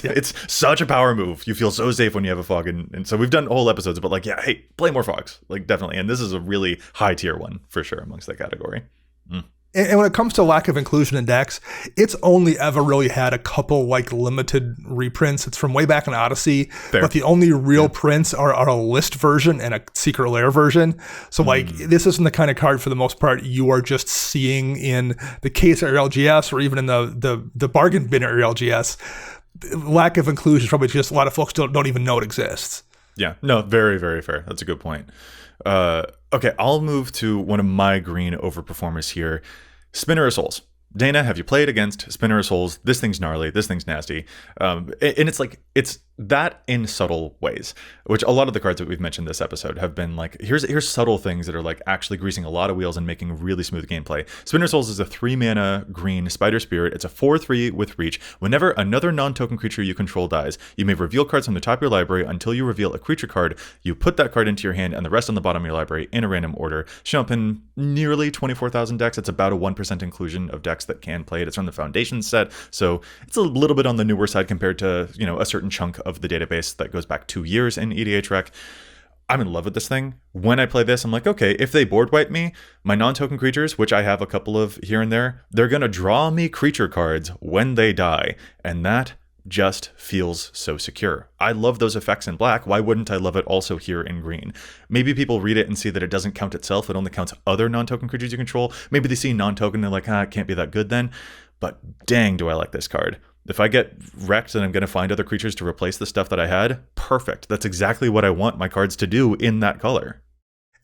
It's such a power move. You feel so safe when you have a fog. And so we've done whole episodes, but like, hey, play more fogs. Like, definitely. And this is a really high tier one for sure amongst that category. And when it comes to lack of inclusion in decks, it's only ever really had a couple like limited reprints. It's from way back in Odyssey, but the only real prints are a list version and a secret lair version. So like this isn't the kind of card for the most part you are just seeing in the case or LGS or even in the bargain bin or LGS. Lack of inclusion is probably just a lot of folks don't even know it exists. Yeah, no, very, very fair. That's a good point. Okay, I'll move to one of my green Overperformers here. Spinner of Souls. Dana, have you played against Spinner of Souls? This thing's gnarly. This thing's nasty. And it's like, it's that in subtle ways, which a lot of the cards that we've mentioned this episode have been like, here's subtle things that are like actually greasing a lot of wheels and making really smooth gameplay. Spinner of Souls is a 3 mana green Spider Spirit. It's a 4/3 with reach. Whenever another non-token creature you control dies, you may reveal cards from the top of your library until you reveal a creature card. You put that card into your hand and the rest on the bottom of your library in a random order. Show up in nearly 24,000 decks. It's about a 1% inclusion of decks that can play it. It's from the Foundation set, so it's a little bit on the newer side compared to, you know, a certain chunk of the database that goes back 2 years in EDHREC. I'm in love with this thing. When I play this, I'm like, okay, if they board wipe me, my non-token creatures, which I have a couple of here and there, they're going to draw me creature cards when they die. And that just feels so secure. I love those effects in black. Why wouldn't I love it also here in green? Maybe people read it and see that it doesn't count itself. It only counts other non-token creatures you control. Maybe they see non-token and they're like, it can't be that good then. But dang, do I like this card. If I get wrecked and I'm going to find other creatures to replace the stuff that I had, perfect. That's exactly what I want my cards to do in that color.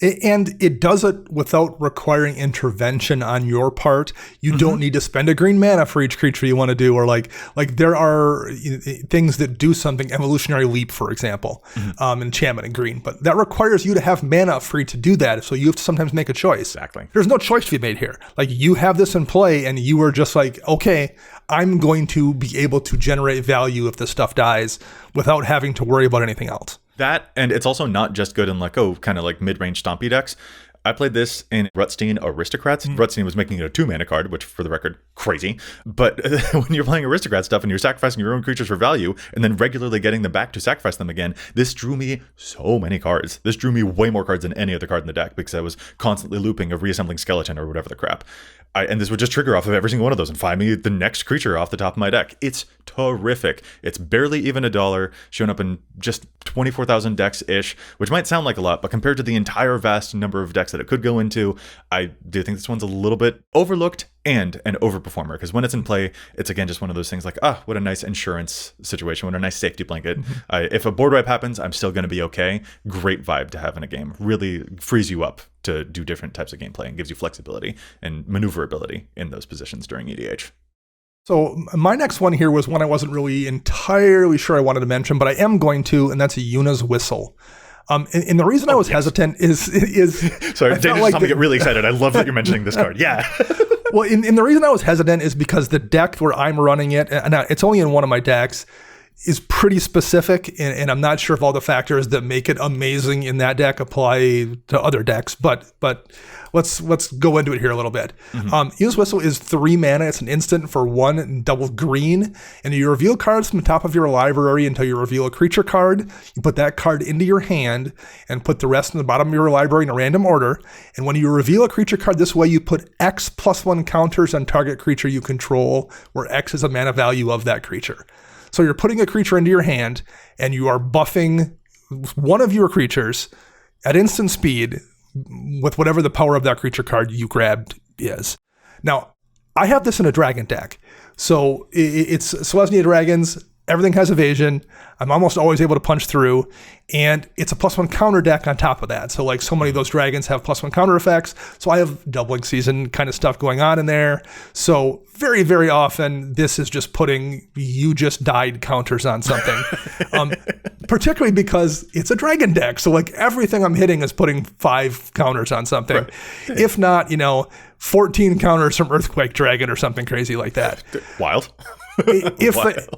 And it does it without requiring intervention on your part. You don't need to spend a green mana for each creature you want to do, or like there are things that do something, evolutionary leap, for example, enchantment in green, but that requires you to have mana free to do that. So you have to sometimes make a choice. Exactly. There's no choice to be made here. Like, you have this in play and you are just like, okay, I'm going to be able to generate value if this stuff dies without having to worry about anything else. That, and it's also not just good in like, kind of like mid-range stompy decks. I played this in Rutstein Aristocrats. Rutstein was making it a 2-mana card, which, for the record, crazy. But when you're playing Aristocrat stuff and you're sacrificing your own creatures for value and then regularly getting them back to sacrifice them again, this drew me so many cards. This drew me way more cards than any other card in the deck because I was constantly looping a reassembling skeleton or whatever the crap. And this would just trigger off of every single one of those and find me the next creature off the top of my deck. It's terrific. It's barely even $1, showing up in just 24,000 decks-ish, which might sound like a lot, but compared to the entire vast number of decks that it could go into, I do think this one's a little bit overlooked and an overperformer, because when it's in play, it's again just one of those things like, what a nice insurance situation, what a nice safety blanket. If a board wipe happens, I'm still going to be okay. Great vibe to have in a game. Really frees you up to do different types of gameplay and gives you flexibility and maneuverability in those positions during EDH. So my next one here was one I wasn't really entirely sure I wanted to mention, but I am going to, and that's a Yuna's Whistle. And the reason I was hesitant is sorry, Dana just told me to get really excited. I love that you're mentioning this card. Yeah. Well, and the reason I was hesitant is because the deck where I'm running it, and it's only in one of my decks, is pretty specific, and I'm not sure if all the factors that make it amazing in that deck apply to other decks, but let's go into it here a little bit. Yuna's Whistle is 3 mana. It's an instant for 1 and double green, and you reveal cards from the top of your library until you reveal a creature card. You put that card into your hand and put the rest in the bottom of your library in a random order, and when you reveal a creature card this way, you put X +1 counters on target creature you control, where X is a mana value of that creature. So you're putting a creature into your hand, and you are buffing one of your creatures at instant speed with whatever the power of that creature card you grabbed is. Now, I have this in a dragon deck. So it's Selesnya dragons. Everything has evasion. I'm almost always able to punch through, and it's a +1 counter deck on top of that. So like, so many of those dragons have +1 counter effects. So I have doubling season kind of stuff going on in there. So very, very often this is just putting you just died counters on something. Particularly because it's a dragon deck. So like, everything I'm hitting is putting 5 counters on something. Right. If not, 14 counters from Earthquake Dragon or something crazy like that. Wild.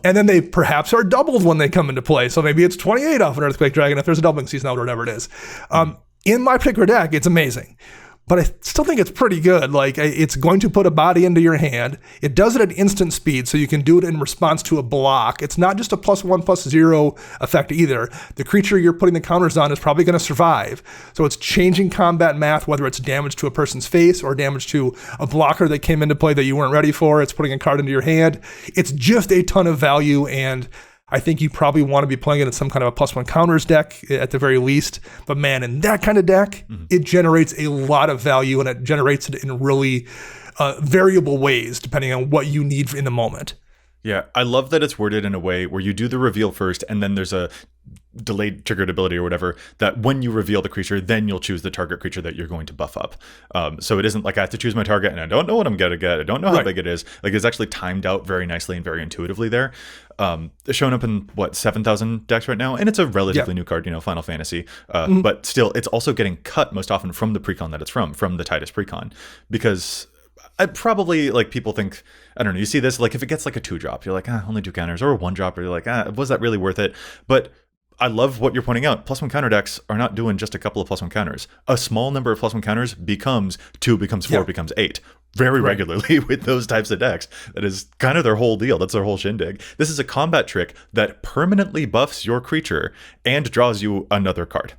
And then they perhaps are doubled when they come into play. So maybe it's 28 off an Earthquake Dragon if there's a doubling season out or whatever it is. In my particular deck, it's amazing. But I still think it's pretty good. Like, it's going to put a body into your hand. It does it at instant speed, so you can do it in response to a block. It's not just a +1/+0 effect either. The creature you're putting the counters on is probably going to survive. So it's changing combat math, whether it's damage to a person's face or damage to a blocker that came into play that you weren't ready for. It's putting a card into your hand. It's just a ton of value, and I think you probably want to be playing it in some kind of a +1 counters deck at the very least. But man, in that kind of deck, it generates a lot of value, and it generates it in really variable ways depending on what you need in the moment. Yeah, I love that it's worded in a way where you do the reveal first, and then there's a delayed triggered ability or whatever, that when you reveal the creature, then you'll choose the target creature that you're going to buff up. So it isn't like I have to choose my target and I don't know what I'm going to get. I don't know how big it is. Like, it's actually timed out very nicely and very intuitively there. It's showing up in 7,000 decks right now, and it's a relatively new card, Final Fantasy. But still, it's also getting cut most often from the precon that it's from the Titus precon, because I probably, like, people think, I don't know, you see this, like, if it gets like a 2-drop, you're like, only 2 counters, or a 1-drop, or you're like, was that really worth it? But I love what you're pointing out. +1 counter decks are not doing just a couple of +1 counters. A small number of +1 counters becomes 2, becomes 4, becomes 8 very regularly with those types of decks. That is kind of their whole deal. That's their whole shindig. This is a combat trick that permanently buffs your creature and draws you another card.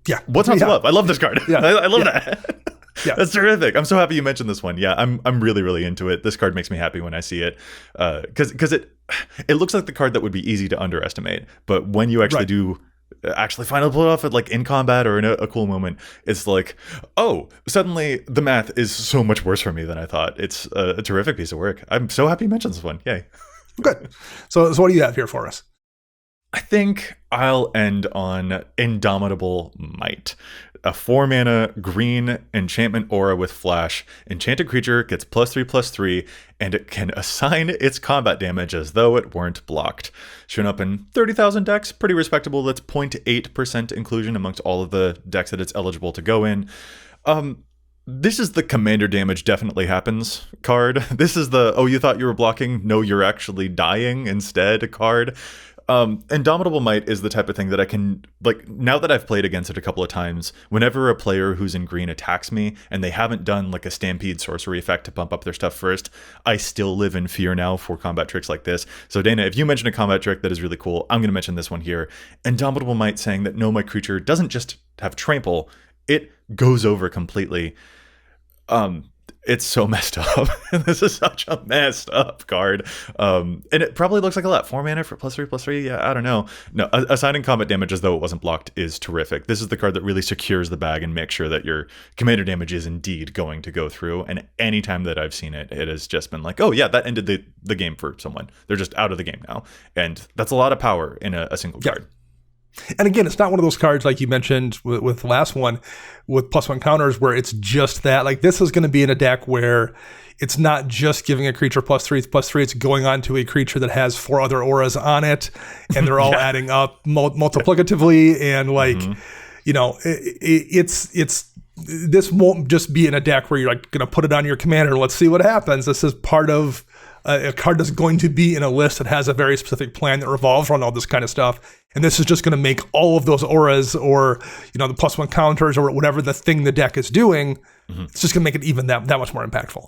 Yeah. What's not to love? I love this card. Yeah. I love that. Yeah. That's terrific. I'm so happy you mentioned this one. Yeah, I'm really, really into it. This card makes me happy when I see it, because it looks like the card that would be easy to underestimate. But when you actually do finally pull it off at, like, in combat or in a cool moment, it's like, oh, suddenly the math is so much worse for me than I thought. It's a terrific piece of work. I'm so happy you mentioned this one. Yay. Good. So what do you have here for us? I think I'll end on Indomitable Might. A 4-mana green enchantment aura with flash. Enchanted creature gets +3/+3, and it can assign its combat damage as though it weren't blocked. Shown up in 30,000 decks, pretty respectable. That's 0.8% inclusion amongst all of the decks that it's eligible to go in. This is the commander damage definitely happens card. This is the, oh, you thought you were blocking? No, you're actually dying instead card. Indomitable Might is the type of thing that I can, like, now that I've played against it a couple of times, whenever a player who's in green attacks me and they haven't done like a Stampede sorcery effect to bump up their stuff first, I still live in fear now for combat tricks like this. So Dana, if you mention a combat trick that is really cool, I'm going to mention this one here. Indomitable Might saying that no, my creature doesn't just have trample, it goes over completely. It's so messed up. This is such a messed up card. And it probably looks like a lot. 4 mana for +3/+3. Yeah, I don't know. No, assigning combat damage as though it wasn't blocked is terrific. This is the card that really secures the bag and makes sure that your commander damage is indeed going to go through. And anytime that I've seen it, it has just been like, oh yeah, that ended the game for someone. They're just out of the game now. And that's a lot of power in a single card. And again, it's not one of those cards like you mentioned with the last one with +1 counters where it's just that. Like, this is going to be in a deck where it's not just giving a creature +3/+3. It's going on to a creature that has 4 other auras on it, and they're all adding up multiplicatively. And like, you know, it's this won't just be in a deck where you're like going to put it on your commander. Let's see what happens. This is part of a card that's going to be in a list that has a very specific plan that revolves around all this kind of stuff. And this is just going to make all of those auras or, you know, the +1 counters or whatever the thing the deck is doing, it's just going to make it even that much more impactful.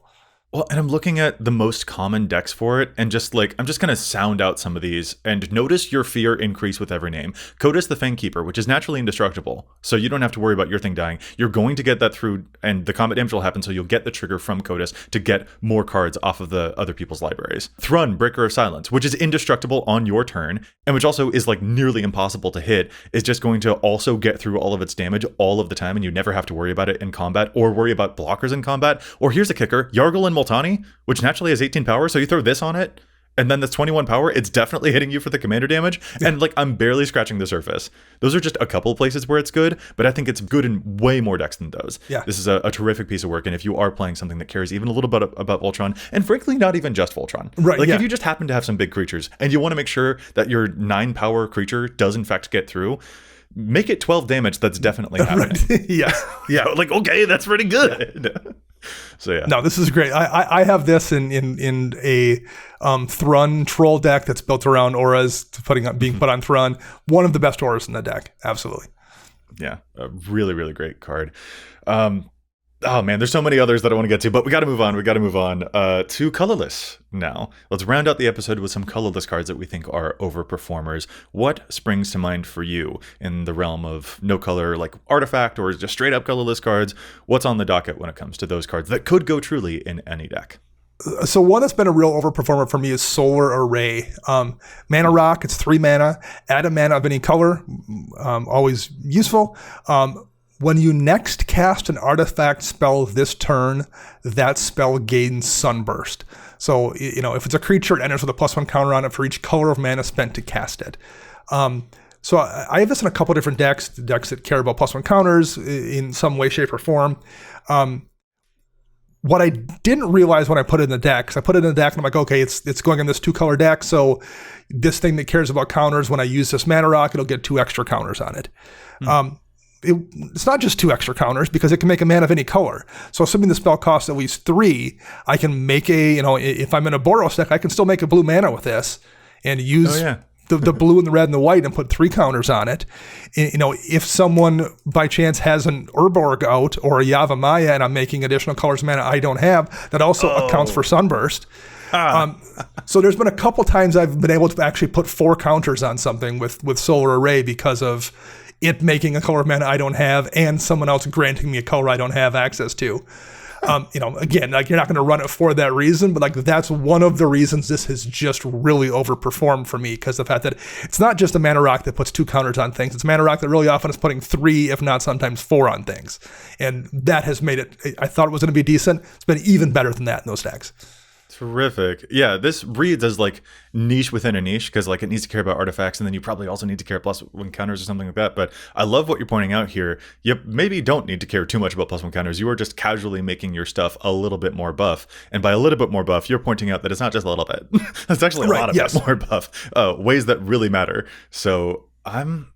Well, and I'm looking at the most common decks for it, and just like, I'm just going to sound out some of these, and notice your fear increase with every name. Kotus the Fangkeeper, which is naturally indestructible, so you don't have to worry about your thing dying. You're going to get that through, and the combat damage will happen, so you'll get the trigger from Kotus to get more cards off of the other people's libraries. Thrun, Breaker of Silence, which is indestructible on your turn, and which also is like nearly impossible to hit, is just going to also get through all of its damage all of the time, and you never have to worry about it in combat, or worry about blockers in combat. Or here's a kicker, Yargle and Multani, which naturally has 18 power, so you throw this on it, and then that's 21 power, it's definitely hitting you for the commander damage, and like, I'm barely scratching the surface. Those are just a couple of places where it's good, but I think it's good in way more decks than those. Yeah. This is a terrific piece of work, and if you are playing something that cares even a little bit about Voltron, and frankly, not even just Voltron. Right, like, if you just happen to have some big creatures, and you want to make sure that your 9 power creature does in fact get through, make it 12 damage, that's definitely happening. Right. Yeah. Yeah, like, okay, that's pretty good. Yeah. So yeah. No, this is great. I have this in a Thrun troll deck that's built around auras being put on Thrun. One of the best auras in the deck. Absolutely. Yeah, a really, really great card. Oh man, there's so many others that I want to get to, but we got to move on. To Colorless now. Let's round out the episode with some colorless cards that we think are overperformers. What springs to mind for you in the realm of no color, like artifact, or just straight up colorless cards? What's on the docket when it comes to those cards that could go truly in any deck? So one that's been a real overperformer for me is Solar Array. Mana Rock, it's 3 mana. Add a mana of any color, always useful. When you next cast an artifact spell this turn, that spell gains Sunburst. So, you know, if it's a creature, it enters with a +1 counter on it for each color of mana spent to cast it. So I have this in a couple different decks that care about +1 counters in some way, shape, or form. What I didn't realize when I put it in the deck, because I put it in the deck and I'm like, okay, it's going in this 2-color deck, so this thing that cares about counters, when I use this Mana Rock, it'll get 2 extra counters on it. It's not just 2 extra counters, because it can make a mana of any color. So assuming the spell costs at least 3, I can make if I'm in a Boros deck, I can still make a blue mana with this and use the blue and the red and the white and put 3 counters on it. You know, if someone by chance has an Urborg out or a Yavimaya and I'm making additional colors of mana I don't have, that also accounts for Sunburst. So there's been a couple times I've been able to actually put 4 counters on something with Solar Array because of it making a color of mana I don't have and someone else granting me a color I don't have access to. You know, again, like, you're not going to run it for that reason, but like, that's one of the reasons this has just really overperformed for me, because the fact that it's not just a Mana Rock that puts 2 counters on things. It's Mana Rock that really often is putting 3, if not sometimes 4 on things. And that has made it, I thought it was going to be decent. It's been even better than that in those decks. Terrific. Yeah, this reads as like niche within a niche because like it needs to care about artifacts, and then you probably also need to care +1 counters or something like that. But I love what you're pointing out here. You maybe don't need to care too much about +1 counters. You are just casually making your stuff a little bit more buff, and by a little bit more buff, you're pointing out that it's not just a little bit. It's actually a lot of bit more buff. Ways that really matter. So I'm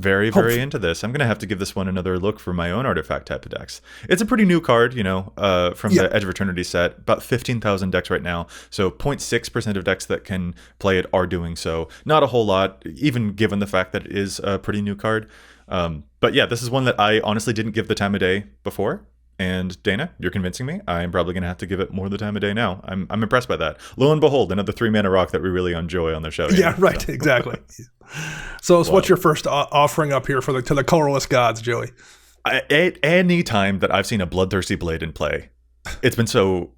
very, very into this. I'm going to have to give this one another look for my own artifact type of decks. It's a pretty new card, from the Edge of Eternity set. About 15,000 decks right now. So 0.6% of decks that can play it are doing so. Not a whole lot, even given the fact that it is a pretty new card. But yeah, this is one that I honestly didn't give the time of day before. And Dana, you're convincing me. I'm probably going to have to give it more the time of day now. I'm impressed by that. Lo and behold, another 3-mana rock that we really enjoy on the show. Yeah, right. So. Exactly. So what's your first offering up here to the colorless gods, Joey? Any time that I've seen a Bloodthirsty Blade in play, it's been so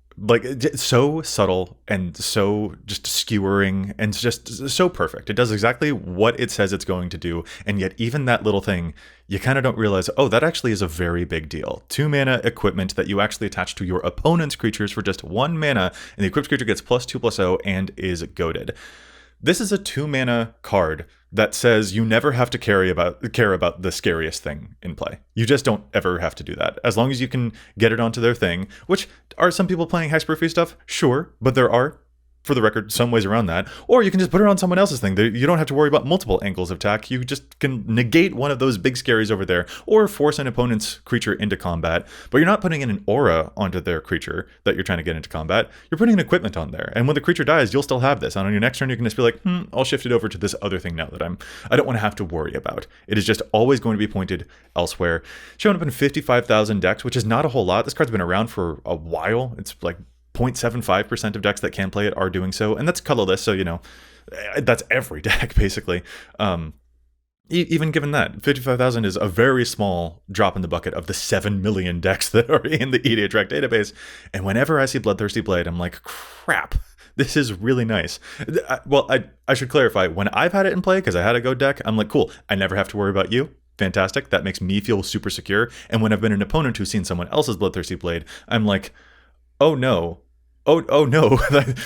subtle and so just skewering and just so perfect. It does exactly what it says it's going to do, and yet even that little thing, you kind of don't realize, oh, that actually is a very big deal. 2-mana equipment that you actually attach to your opponent's creatures for just 1 mana, and the equipped creature gets +2/+0 and is goaded. This is a 2-mana card that says you never have to care about the scariest thing in play. You just don't ever have to do that. As long as you can get it onto their thing, which are some people playing hexproof stuff? Sure, but there are, for the record, some ways around that. Or you can just put it on someone else's thing. You don't have to worry about multiple angles of attack. You just can negate one of those big scaries over there, or force an opponent's creature into combat. But you're not putting in an aura onto their creature that you're trying to get into combat. You're putting an equipment on there. And when the creature dies, you'll still have this. And on your next turn, you can just be like, I'll shift it over to this other thing now that I don't want to have to worry about. It is just always going to be pointed elsewhere. Showing up in 55,000 decks, which is not a whole lot. This card's been around for a while. It's like 0.75% of decks that can play it are doing so, and that's colorless, so that's every deck basically. Even given that 55,000 is a very small drop in the bucket of the 7 million decks that are in the EDHREC database, and whenever I see Bloodthirsty Blade, I'm like, crap, this is really nice. Well, I should clarify, when I've had it in play, because I had a go deck, I'm like, cool, I never have to worry about you. Fantastic. That makes me feel super secure. And when I've been an opponent who's seen someone else's Bloodthirsty Blade, I'm like, oh no. Oh no,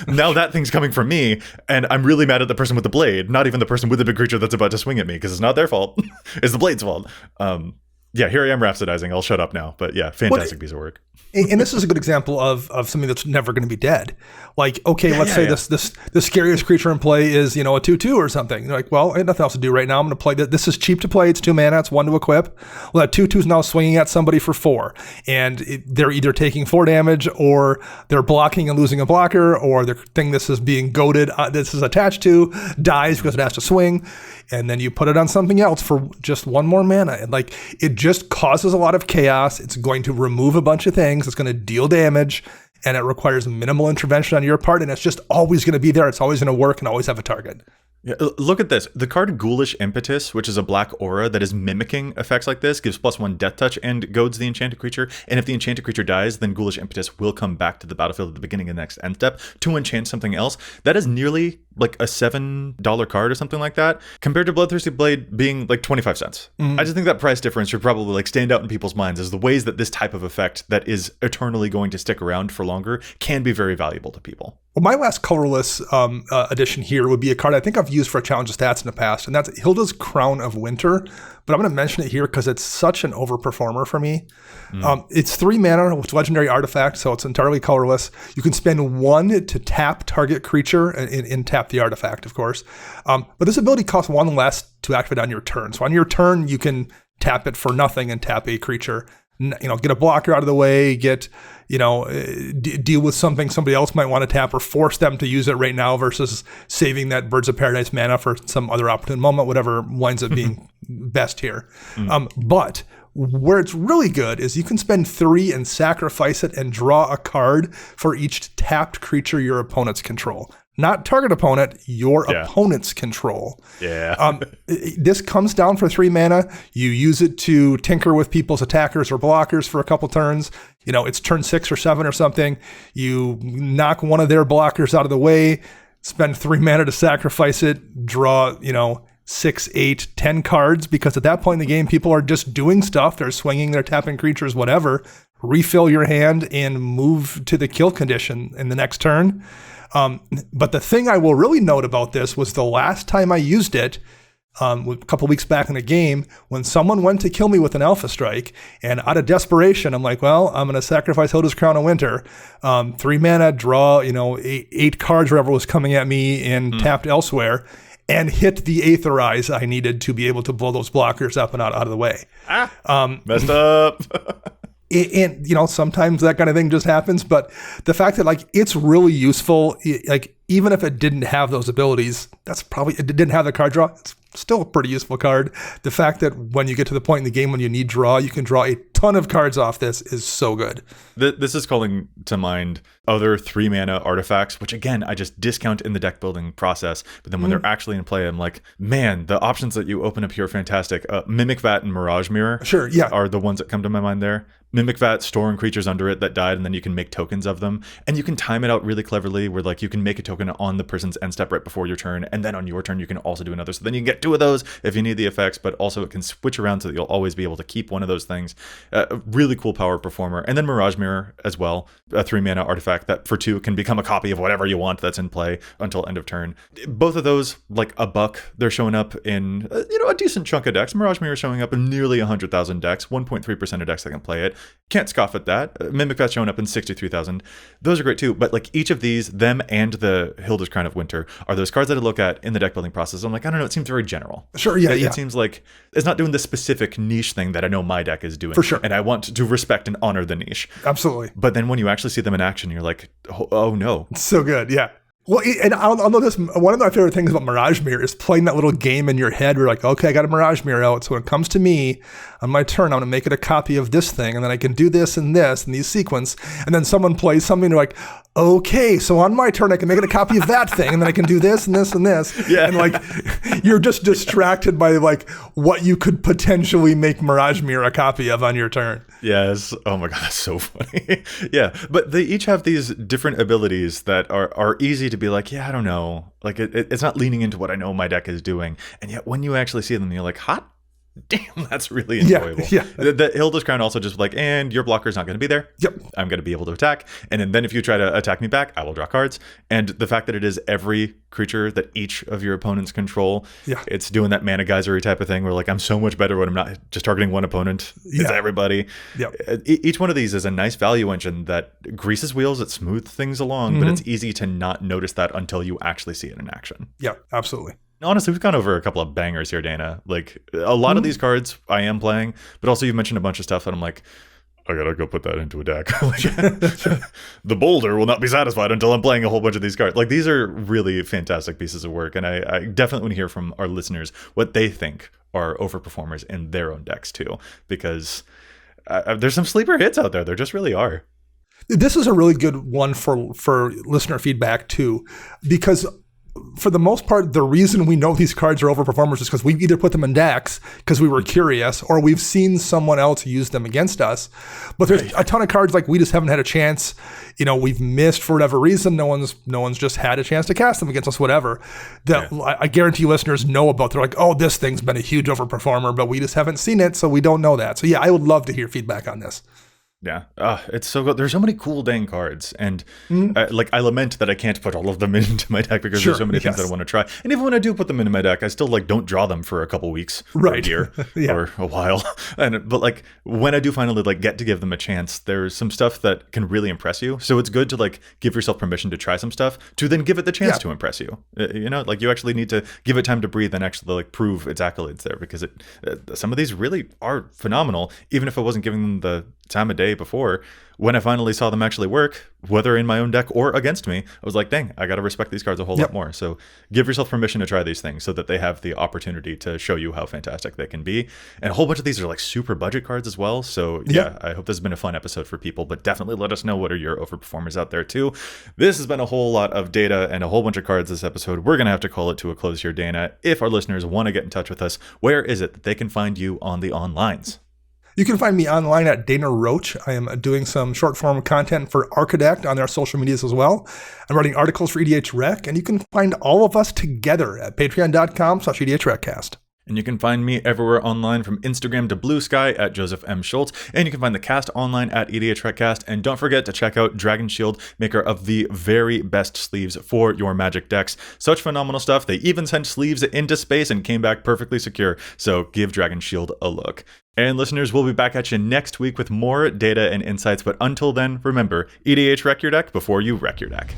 now that thing's coming from me, and I'm really mad at the person with the blade, not even the person with the big creature that's about to swing at me, because it's not their fault. It's the blade's fault. Yeah, here I am rhapsodizing. I'll shut up now. But yeah, fantastic piece of work. And this is a good example of something that's never going to be dead. Like, okay, let's say the scariest creature in play is, a 2/2 or something. You're like, well, I have nothing else to do right now. I'm going to play that. This is cheap to play. It's 2 mana. It's 1 to equip. Well, that 2/2 is now swinging at somebody for 4. And they're either taking 4 damage, or they're blocking and losing a blocker, or the thing this is being goaded, this is attached to, dies because it has to swing. And then you put it on something else for just 1 more mana. And like, it just causes a lot of chaos. It's going to remove a bunch of things. It's going to deal damage, and it requires minimal intervention on your part. And it's just always going to be there. It's always going to work and always have a target. Yeah, look at this. The card Ghoulish Impetus, which is a black aura that is mimicking effects like this, gives +1 death touch and goads the enchanted creature. And if the enchanted creature dies, then Ghoulish Impetus will come back to the battlefield at the beginning of the next end step to enchant something else. That is nearly like a $7 card or something like that, compared to Bloodthirsty Blade being like 25 cents. I just think that price difference should probably like stand out in people's minds as the ways that this type of effect that is eternally going to stick around for longer can be very valuable to people. Well, my last colorless addition here would be a card I think I've used for a challenge of stats in the past, and that's Hilda's Crown of Winter. But I'm going to mention it here because it's such an overperformer for me. It's 3 mana with legendary artifact, so it's entirely colorless. You can spend 1 to tap target creature and tap the artifact, of course. But this ability costs 1 less to activate on your turn. So on your turn, you can tap it for nothing and tap a creature. Get a blocker out of the way, deal with something somebody else might want to tap, or force them to use it right now versus saving that Birds of Paradise mana for some other opportune moment, whatever winds up being best here. But where it's really good is you can spend 3 and sacrifice it and draw a card for each tapped creature your opponents control. Not target opponent, your opponent's control. Yeah. This comes down for 3 mana. You use it to tinker with people's attackers or blockers for a couple turns. It's turn 6 or 7 or something. You knock one of their blockers out of the way, spend 3 mana to sacrifice it, draw, 6, 8, 10 cards, because at that point in the game, people are just doing stuff. They're swinging, they're tapping creatures, whatever. refill your hand, and move to the kill condition in the next turn. But the thing I will really note about this was the last time I used it, a couple weeks back in the game, when someone went to kill me with an Alpha Strike, and out of desperation, I'm like, well, I'm going to sacrifice Hilda's Crown of Winter, 3 mana, draw, 8 cards, whatever was coming at me, and tapped elsewhere, and hit the Aetherize I needed to be able to blow those blockers up and out of the way. Messed up. And sometimes that kind of thing just happens, but the fact that it's really useful, even if it didn't have those abilities, it didn't have the card draw, it's still a pretty useful card. The fact that when you get to the point in the game when you need draw, you can draw a ton of cards off this is so good. This is calling to mind other 3 mana artifacts, which again, I just discount in the deck building process. But then when they're actually in play, I'm like, man, the options that you open up here are fantastic. Mimic Vat and Mirage Mirror are the ones that come to my mind there. Mimic Vat, storing creatures under it that died, and then you can make tokens of them. And you can time it out really cleverly where you can make a token on the person's end step right before your turn, and then on your turn you can also do another. So then you can get 2 of those if you need the effects, but also it can switch around so that you'll always be able to keep one of those things. Really cool power performer. And then Mirage Mirror as well, a 3 mana artifact that for 2 can become a copy of whatever you want that's in play until end of turn. Both of those, $1, they're showing up in a decent chunk of decks. Mirage Mirror showing up in nearly 100,000 decks, 1.3% of decks that can play it. Can't scoff at that. Mimic Vat showing up in 63,000. Those are great too. But each of these, them and the Hilda's Crown of Winter, are those cards that I look at in the deck building process. I'm like, I don't know, it seems very general. Sure, yeah, It seems like it's not doing the specific niche thing that I know my deck is doing. For sure. And I want to respect and honor the niche. Absolutely. But then when you actually see them in action, you're like, oh no. It's so good, yeah. Well, and I'll know this. One of my favorite things about Mirage Mirror is playing that little game in your head where okay, I got a Mirage Mirror out. So when it comes to me on my turn, I'm going to make it a copy of this thing. And then I can do this and this and these sequence. And then someone plays something and you're like, okay, so on my turn, I can make it a copy of that thing. And then I can do this and this and this. Yeah. And you're just distracted by what you could potentially make Mirage Mirror a copy of on your turn. Yes. Oh my God, that's so funny. Yeah. But they each have these different abilities that are easy to be like, yeah, I don't know. It's not leaning into what I know my deck is doing. And yet when you actually see them, you're like, hot damn, that's really enjoyable. Yeah. The Hilda's Crown also just and your blocker's not going to be there. Yep. I'm going to be able to attack. And then if you try to attack me back, I will draw cards. And the fact that it is every creature that each of your opponents control, it's doing that mana geyser type of thing where I'm so much better when I'm not just targeting one opponent. It's everybody. Yep. Each one of these is a nice value engine that greases wheels, it smooths things along, but it's easy to not notice that until you actually see it in action. Yeah, absolutely. Honestly, we've gone over a couple of bangers here, Dana. A lot of these cards I am playing, but also you've mentioned a bunch of stuff that I'm like, I gotta go put that into a deck. The boulder will not be satisfied until I'm playing a whole bunch of these cards. These are really fantastic pieces of work, and I definitely want to hear from our listeners what they think are overperformers in their own decks too, because there's some sleeper hits out there. There just really are. This is a really good one for listener feedback too, because for the most part, the reason we know these cards are overperformers is because we either put them in decks because we were curious, or we've seen someone else use them against us. But there's a ton of cards we just haven't had a chance. We've missed for whatever reason. No one's just had a chance to cast them against us, whatever. That I guarantee listeners know about. They're like, oh, this thing's been a huge overperformer, but we just haven't seen it, so we don't know that. So yeah, I would love to hear feedback on this. Yeah, it's so good. There's so many cool dang cards, and I lament that I can't put all of them into my deck because there's so many things that I want to try. And even when I do put them into my deck, I still don't draw them for a couple weeks, or a year, or a while. But when I do finally get to give them a chance, there's some stuff that can really impress you. So it's good to give yourself permission to try some stuff to then give it the chance to impress you. You actually need to give it time to breathe and actually prove its accolades there, because some of these really are phenomenal. Even if I wasn't giving them the time of day before, when I finally saw them actually work, whether in my own deck or against me, I was like, dang, I got to respect these cards a whole lot more. So give yourself permission to try these things so that they have the opportunity to show you how fantastic they can be. And a whole bunch of these are super budget cards as well. So yeah, I hope this has been a fun episode for people, but definitely let us know what are your overperformers out there too. This has been a whole lot of data and a whole bunch of cards this episode. We're going to have to call it to a close here, Dana. If our listeners want to get in touch with us, where is it that they can find you on the onlines? You can find me online at Dana Roach. I am doing some short form content for Architect on their social medias as well. I'm writing articles for EDHREC, and you can find all of us together at patreon.com/EDHRECast. And you can find me everywhere online, from Instagram to Blue Sky at Joseph M. Schultz. And you can find the cast online at EDHRECast. And don't forget to check out Dragon Shield, maker of the very best sleeves for your Magic decks. Such phenomenal stuff. They even sent sleeves into space and came back perfectly secure. So give Dragon Shield a look. And listeners, we'll be back at you next week with more data and insights. But until then, remember, EDHREC your deck before you wreck your deck.